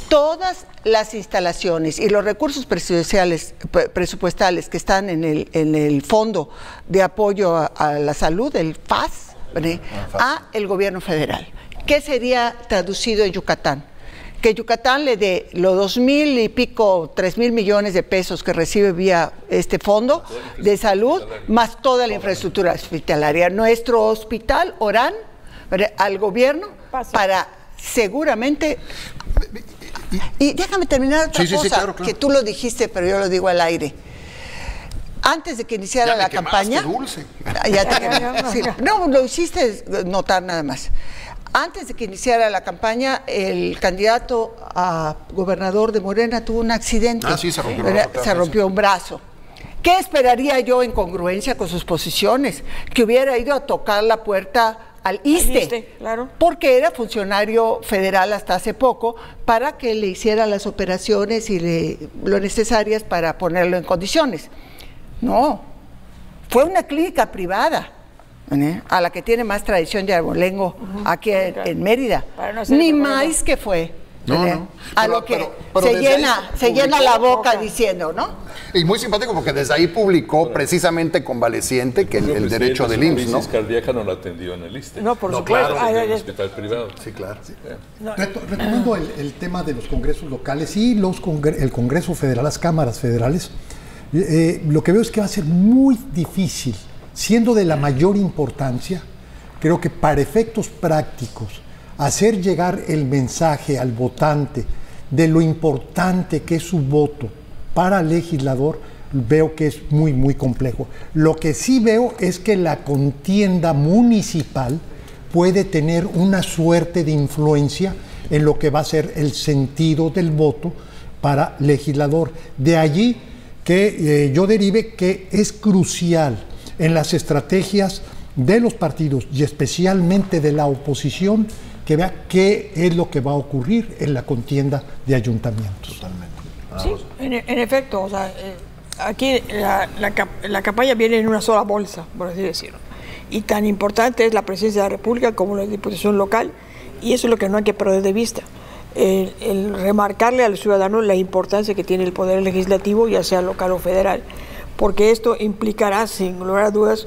todas las instalaciones y los recursos presupuestales que están en el Fondo de Apoyo a la Salud, el FAS, a el gobierno federal. ¿Qué sería traducido en Yucatán? Que Yucatán le dé los 2,000 y pico, 3,000 millones de pesos que recibe vía este fondo de salud, más toda la infraestructura hospitalaria. Nuestro hospital, Orán, al gobierno para seguramente... Y déjame terminar otra cosa, claro. Que tú lo dijiste, pero yo lo digo al aire. Antes de que iniciara la campaña... Dulce. Ya te quemaste. Sí, no, lo hiciste notar nada más. Antes de que iniciara la campaña, el candidato a gobernador de Morena tuvo un accidente. Sí, se rompió un brazo. Se rompió un brazo. ¿Qué esperaría yo en congruencia con sus posiciones? Que hubiera ido a tocar la puerta al ISSSTE, claro, porque era funcionario federal hasta hace poco, para que le hiciera las operaciones y lo necesarias para ponerlo en condiciones. No, fue una clínica privada, a la que tiene más tradición de abolengo aquí en Mérida. Ni más que fue. No. A lo que se llena la boca diciendo, ¿no? Y muy simpático porque desde ahí publicó precisamente convaleciente que el derecho del IMSS, ¿no? La crisis cardíaca no la atendió en el ISSSTE. No, por supuesto. Claro, en el hospital privado. Sí, claro. Sí. Retomando el tema de los congresos locales y el Congreso Federal, las cámaras federales, lo que veo es que va a ser muy difícil, siendo de la mayor importancia, creo que para efectos prácticos, hacer llegar el mensaje al votante de lo importante que es su voto para el legislador, veo que es muy, muy complejo. Lo que sí veo es que la contienda municipal puede tener una suerte de influencia en lo que va a ser el sentido del voto para legislador. De allí que yo derive que es crucial en las estrategias de los partidos y especialmente de la oposición que vea qué es lo que va a ocurrir en la contienda de ayuntamientos. Totalmente. Sí, en efecto, o sea, aquí la campaña viene en una sola bolsa, por así decirlo. Y tan importante es la presidencia de la República como la diputación local, y eso es lo que no hay que perder de vista. El remarcarle al ciudadano la importancia que tiene el poder legislativo, ya sea local o federal, porque esto implicará, sin lugar a dudas,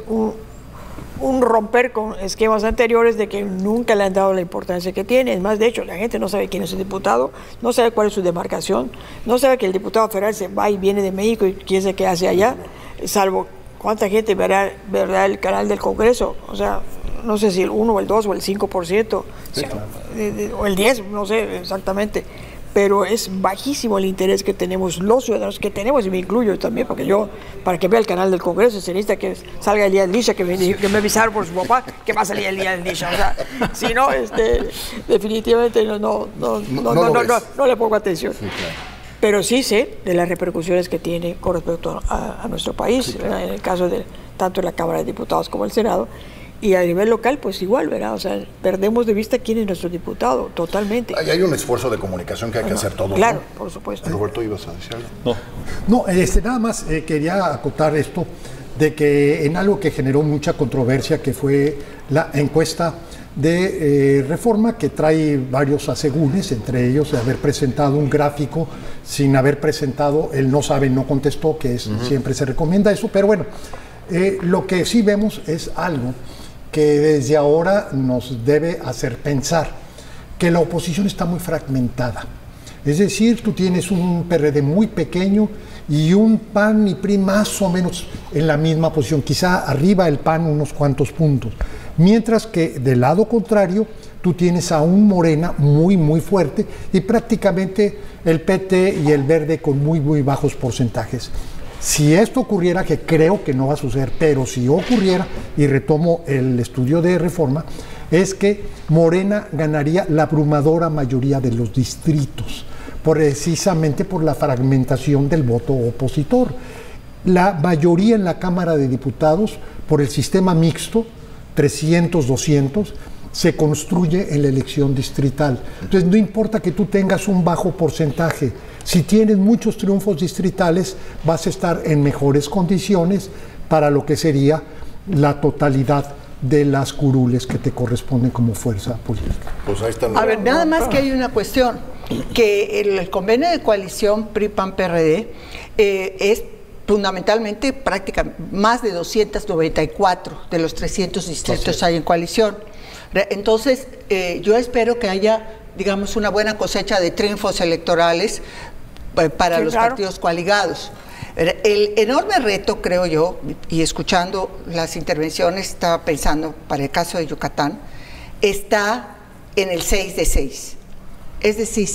un romper con esquemas anteriores de que nunca le han dado la importancia que tiene. Es más, de hecho, la gente no sabe quién es el diputado, no sabe cuál es su demarcación, no sabe que el diputado federal se va y viene de México y quién sabe qué hace allá, salvo cuánta gente verá el canal del Congreso. O sea, no sé si el 1 o el 2 o el 5%, sí, o el 10, no sé exactamente. Pero es bajísimo el interés que tenemos los ciudadanos, que tenemos, y me incluyo también, porque yo, para que vea el canal del Congreso, se necesita que salga el día del Nisha, que me avisaron por su papá que va a salir el día del Nisha. O sea, si no, definitivamente no le pongo atención. Sí, claro. Pero sí sé de las repercusiones que tiene con respecto a nuestro país, sí, claro. En el caso de tanto la Cámara de Diputados como el Senado. Y a nivel local, pues igual, ¿verdad? O sea, perdemos de vista quién es nuestro diputado, totalmente. Hay un esfuerzo de comunicación que hay que hacer todos. Claro, ¿no? Por supuesto. Roberto, ¿ibas a decir algo? No, nada más quería acotar esto, de que en algo que generó mucha controversia, que fue la encuesta de Reforma, que trae varios asegúnes, entre ellos de haber presentado un gráfico sin haber presentado el no sabe, no contestó, que es, siempre se recomienda eso, pero bueno, lo que sí vemos es algo que desde ahora nos debe hacer pensar que la oposición está muy fragmentada. Es decir, tú tienes un PRD muy pequeño y un PAN y PRI más o menos en la misma posición, quizá arriba el PAN unos cuantos puntos. Mientras que del lado contrario, tú tienes a un Morena muy fuerte y prácticamente el PT y el Verde con muy bajos porcentajes. Si esto ocurriera, que creo que no va a suceder, pero si ocurriera, y retomo el estudio de Reforma, es que Morena ganaría la abrumadora mayoría de los distritos, precisamente por la fragmentación del voto opositor. La mayoría en la Cámara de Diputados, por el sistema mixto, 300-200, se construye en la elección distrital. Entonces, no importa que tú tengas un bajo porcentaje, si tienes muchos triunfos distritales, vas a estar en mejores condiciones para lo que sería la totalidad de las curules que te corresponden como fuerza política. Pues ahí está. A ver, nada más que hay una cuestión, que el convenio de coalición PRI-PAN-PRD es fundamentalmente prácticamente más de 294 de los 300 distritos hay en coalición. Entonces, yo espero que haya, digamos, una buena cosecha de triunfos electorales para los partidos coaligados. El enorme reto, creo yo, y escuchando las intervenciones, estaba pensando para el caso de Yucatán, está en el 6 de 6. Es decir,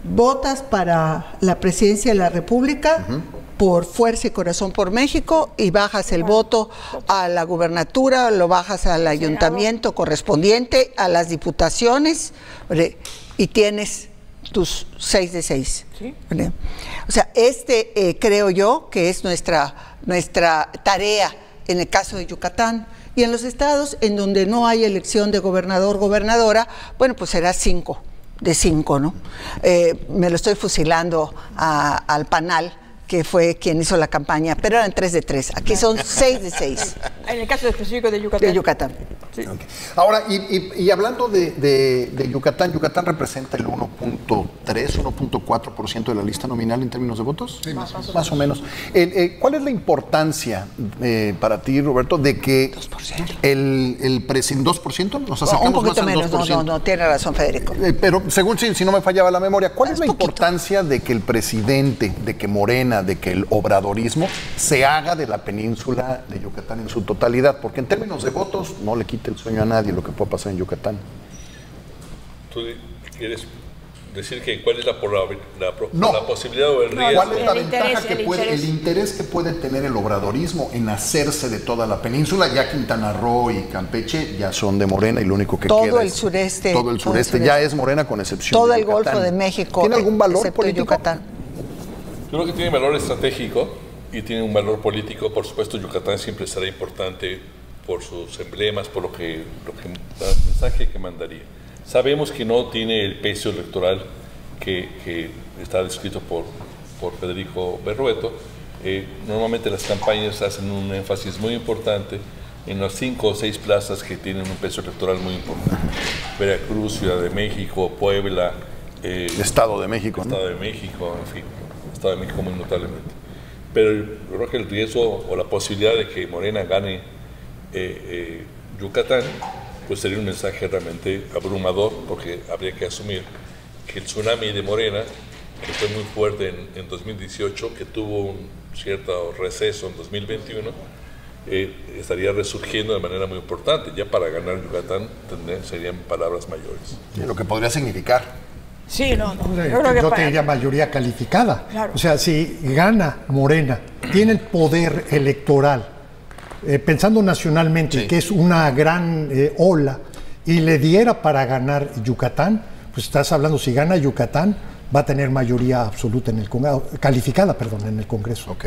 votas para la presidencia de la República por Fuerza y Corazón por México y bajas el voto a la gubernatura, lo bajas al ayuntamiento correspondiente, a las diputaciones, y tienes tus 6 de 6. ¿Sí? O sea, creo yo que es nuestra tarea en el caso de Yucatán. Y en los estados en donde no hay elección de gobernador, gobernadora, bueno, pues será 5 de 5, ¿no? Me lo estoy fusilando al panal, que fue quien hizo la campaña, pero eran 3 de 3. Aquí son 6 de 6. En el caso específico de Yucatán. De Yucatán. Sí. Okay. Ahora, y hablando de Yucatán, ¿Yucatán representa el 1.3, 1.4% de la lista nominal en términos de votos? Sí, más o menos. ¿Cuál es la importancia para ti, Roberto, de que 2%. el presidente, 2%? Nos acercamos un poquito más al 2%. No, tiene razón, Federico. Pero según si no me fallaba la memoria, ¿cuál es la importancia de que el presidente, de que Morena, de que el obradorismo se haga de la península de Yucatán en su totalidad? Porque en términos de votos no le quita el sueño a nadie lo que pueda pasar en Yucatán. ¿Tú quieres decir que cuál es la No. posibilidad o el riesgo. ¿Cuál es la El ventaja interés, que el puede, interés. el interés que puede tener el obradorismo en hacerse de toda la península? Ya Quintana Roo y Campeche ya son de Morena y lo único que Todo queda el es- sureste. Todo el sureste ya es Morena con excepción Todo de el Yucatán. Golfo de México. ¿Tiene algún valor excepto político? Yucatán. Yo creo que tiene valor estratégico y tiene un valor político. Por supuesto, Yucatán siempre será importante por sus emblemas, por el mensaje que mandaría. Sabemos que no tiene el peso electoral que está descrito por Federico Berrueto. Normalmente las campañas hacen un énfasis muy importante en las 5 o 6 plazas que tienen un peso electoral muy importante. Veracruz, Ciudad de México, Puebla, Estado de México, ¿no? Estado de México, en fin, Estado de México muy notablemente. Pero yo creo que el riesgo o la posibilidad de que Morena gane Yucatán, pues sería un mensaje realmente abrumador, porque habría que asumir que el tsunami de Morena, que fue muy fuerte en 2018, que tuvo un cierto receso en 2021, estaría resurgiendo de manera muy importante. Ya para ganar Yucatán serían palabras mayores. Sí, lo que podría significar. Sí, no. Yo creo que te para- diría mayoría calificada. Claro. O sea, si gana Morena, tiene el poder electoral, pensando nacionalmente, Sí. que es una gran ola, y le diera para ganar Yucatán, pues estás hablando, si gana Yucatán, va a tener mayoría absoluta en el Congreso, calificada, perdón, en el Congreso. Ok.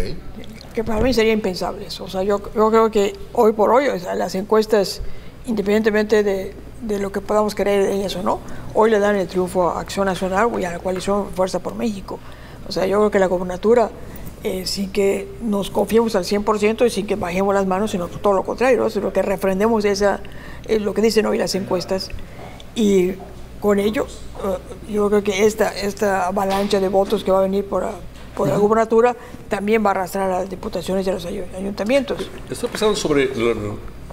que para mí sería impensable eso. O sea, yo creo que hoy por hoy, o sea, las encuestas, independientemente de lo que podamos creer en eso, ¿no? Hoy le dan el triunfo a Acción Nacional y a la coalición Fuerza por México. O sea, yo creo que la gobernatura, sin que nos confiemos al 100% y sin que bajemos las manos, sino todo lo contrario, ¿no? Sino que refrendemos lo que dicen hoy las encuestas. Y con ello, yo creo que esta avalancha de votos que va a venir por la gubernatura también va a arrastrar a las diputaciones y a los ayuntamientos. Estoy pensando sobre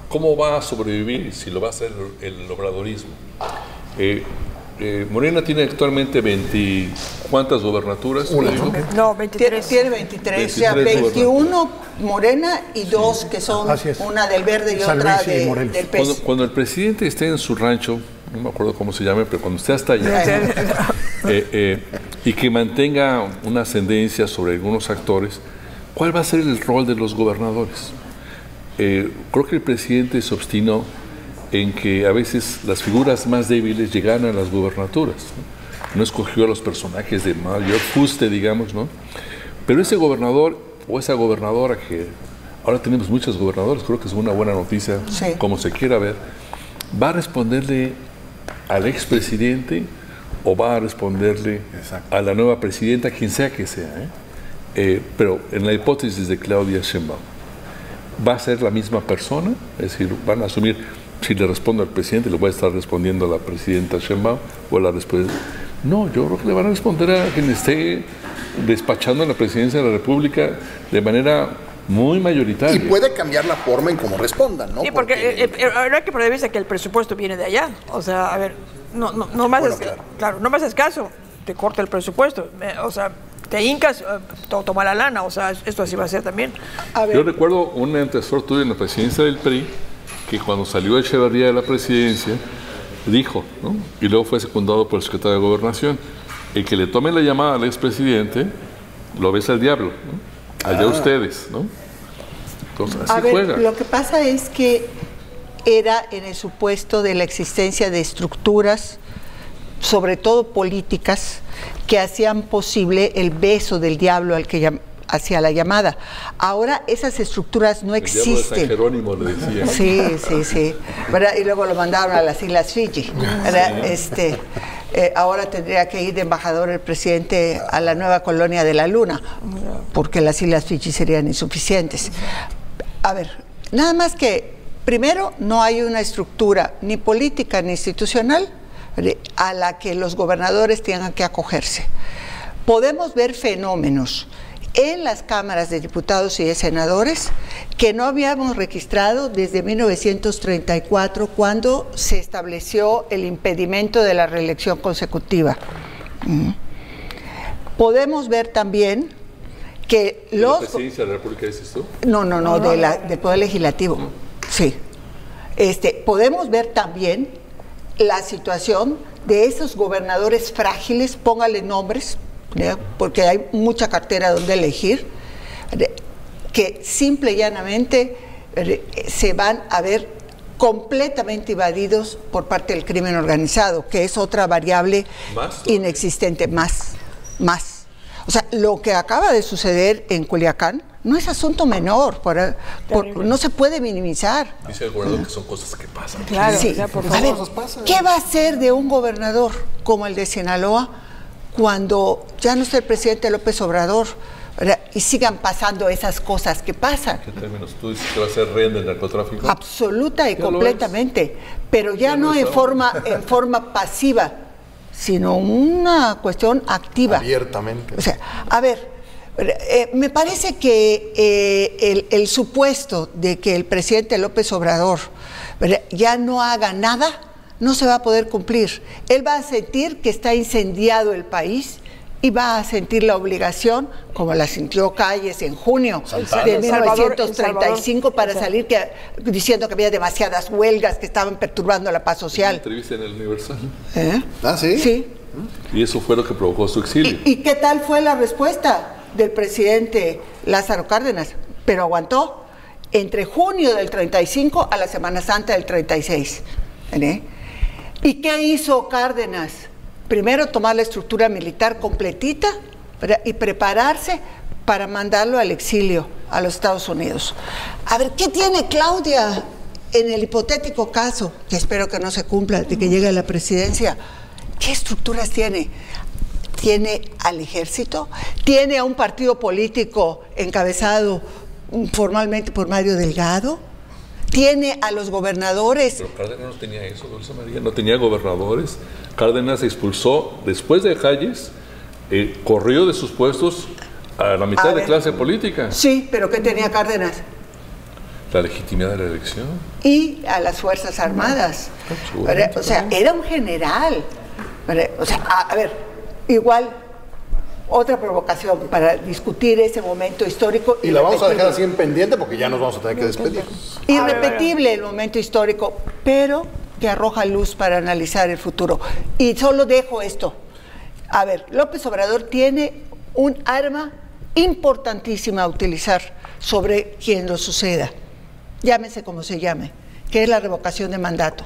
cómo va a sobrevivir, si lo va a hacer el obradorismo. Morena tiene actualmente 20, ¿cuántas gobernaturas? Una. ¿Te digo? No, 23. Tiene 23, o sea, 23 21 Morena y 2 que son Así es. una del Verde y San otra Luis y Morelos. del PES. Cuando el presidente esté en su rancho, no me acuerdo cómo se llame, pero cuando esté hasta allá, y que mantenga una ascendencia sobre algunos actores, ¿cuál va a ser el rol de los gobernadores? Creo que el presidente se obstinó en que a veces las figuras más débiles llegan a las gubernaturas, ¿no? No escogió a los personajes de mayor fuste, digamos, ¿no? Pero ese gobernador o esa gobernadora, que ahora tenemos muchos gobernadores, creo que es una buena noticia, Sí. como se quiera ver, ¿va a responderle al expresidente o va a responderle Exacto. a la nueva presidenta, quien sea que sea? Pero en la hipótesis de Claudia Sheinbaum, ¿va a ser la misma persona? Es decir, van a asumir, si le respondo al presidente, le voy a estar respondiendo a la presidenta Sheinbaum o a la respuesta. No, yo creo que le van a responder a quien esté despachando en la presidencia de la República de manera muy mayoritaria. Y puede cambiar la forma en cómo respondan, ¿no? Sí, porque habrá que perder de vista que el presupuesto viene de allá. O sea, a ver, no me haces, Bueno, claro, no me haces caso, te corta el presupuesto. O sea, te hincas, toma la lana. O sea, esto así va a ser también. A ver, Yo recuerdo un antecesor tuyo en la presidencia del PRI, que cuando salió Echeverría de la presidencia, dijo, ¿no? Y luego fue secundado por el secretario de Gobernación, el que le tome la llamada al expresidente, lo ves al diablo, ¿no? Allá ustedes, ¿no? Entonces, así a ver, juega. lo que pasa es que era en el supuesto de la existencia de estructuras, sobre todo políticas, que hacían posible el beso del diablo al que hacía la llamada. Ahora esas estructuras no El diablo de San existen. Jerónimo le decía. Sí. ¿Verdad? Y luego lo mandaron a las Islas Fiji. ¿Verdad? Ahora tendría que ir de embajador el presidente a la nueva colonia de la Luna, porque las Islas Fiji serían insuficientes. A ver, nada más que, primero, no hay una estructura ni política ni institucional a la que los gobernadores tengan que acogerse. Podemos ver fenómenos en las cámaras de diputados y de senadores que no habíamos registrado desde 1934, cuando se estableció el impedimento de la reelección consecutiva. Podemos ver también que ¿De la los... presidencia de la República dices tú? No, del Poder Legislativo, sí. Podemos ver también la situación de esos gobernadores frágiles, póngale nombres, porque hay mucha cartera donde elegir, que simple y llanamente se van a ver completamente invadidos por parte del crimen organizado, que es otra variable inexistente, más. O sea, lo que acaba de suceder en Culiacán no es asunto menor, no se puede minimizar. Dice el gobernador que son cosas que pasan. Claro, sí. ya, por A ver, favor. ¿qué va a hacer de un gobernador como el de Sinaloa cuando ya no esté el presidente López Obrador, ¿verdad? Y sigan pasando esas cosas que pasan? ¿Qué términos? ¿Tú dices que va a ser rehén del narcotráfico? Absoluta y completamente, pero ya no en forma pasiva, sino una cuestión activa. Abiertamente. O sea, a ver, me parece que el supuesto de que el presidente López Obrador, ¿verdad?, ya no haga nada, no se va a poder cumplir. Él va a sentir que está incendiado el país y va a sentir la obligación, como la sintió Calles en junio de 1935, para salir diciendo que había demasiadas huelgas que estaban perturbando la paz social. ¿Entrevista en el Universal? ¿Ah, sí? Sí. Y eso fue lo que provocó su exilio. ¿Y qué tal fue la respuesta del presidente Lázaro Cárdenas? Pero aguantó entre junio del 35 a la Semana Santa del 36. ¿Y qué hizo Cárdenas? Primero tomar la estructura militar completita, ¿verdad?, y prepararse para mandarlo al exilio a los Estados Unidos. A ver, ¿qué tiene Claudia en el hipotético caso, que espero que no se cumpla, de que llegue a la presidencia? ¿Qué estructuras tiene? ¿Tiene al ejército? ¿Tiene a un partido político encabezado formalmente por Mario Delgado? ¿Tiene a los gobernadores? Pero Cárdenas no tenía eso, Dulce María, no tenía gobernadores. Cárdenas expulsó, después de Calles, corrió de sus puestos a la mitad de clase política. Sí, pero ¿qué tenía Cárdenas? La legitimidad de la elección. Y a las Fuerzas Armadas. O sea, era un general. O sea, a ver, igual, otra provocación para discutir ese momento histórico. Y la vamos a dejar así en pendiente porque ya nos vamos a tener que despedir. Irrepetible el momento histórico, pero que arroja luz para analizar el futuro. Y solo dejo esto. A ver, López Obrador tiene un arma importantísima a utilizar sobre quien lo suceda, llámese como se llame, que es la revocación de mandato.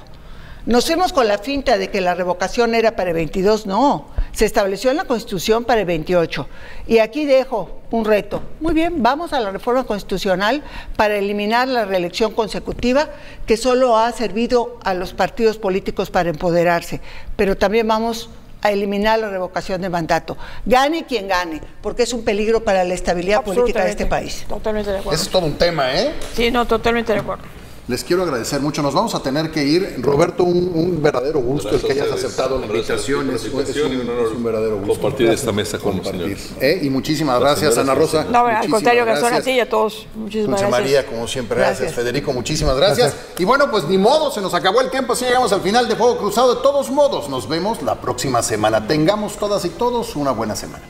Nos fuimos con la finta de que la revocación era para el 22, no, se estableció en la Constitución para el 28. Y aquí dejo un reto. Muy bien, vamos a la reforma constitucional para eliminar la reelección consecutiva, que solo ha servido a los partidos políticos para empoderarse, pero también vamos a eliminar la revocación de mandato. Gane quien gane, porque es un peligro para la estabilidad política de este país. Totalmente de acuerdo. Ese es todo un tema, ¿eh? Sí, no, totalmente de acuerdo. Les quiero agradecer mucho. Nos vamos a tener que ir. Roberto, un verdadero gusto el que hayas aceptado la invitación. Es un verdadero gusto. Compartir esta mesa con los señores. Y muchísimas gracias, Ana Rosa. No, al contrario, Gastón, a ti y a todos. Muchísimas gracias. María, como siempre, gracias. Federico, muchísimas gracias. Y bueno, pues ni modo, se nos acabó el tiempo. Así llegamos al final de Fuego Cruzado. De todos modos, nos vemos la próxima semana. Tengamos todas y todos una buena semana.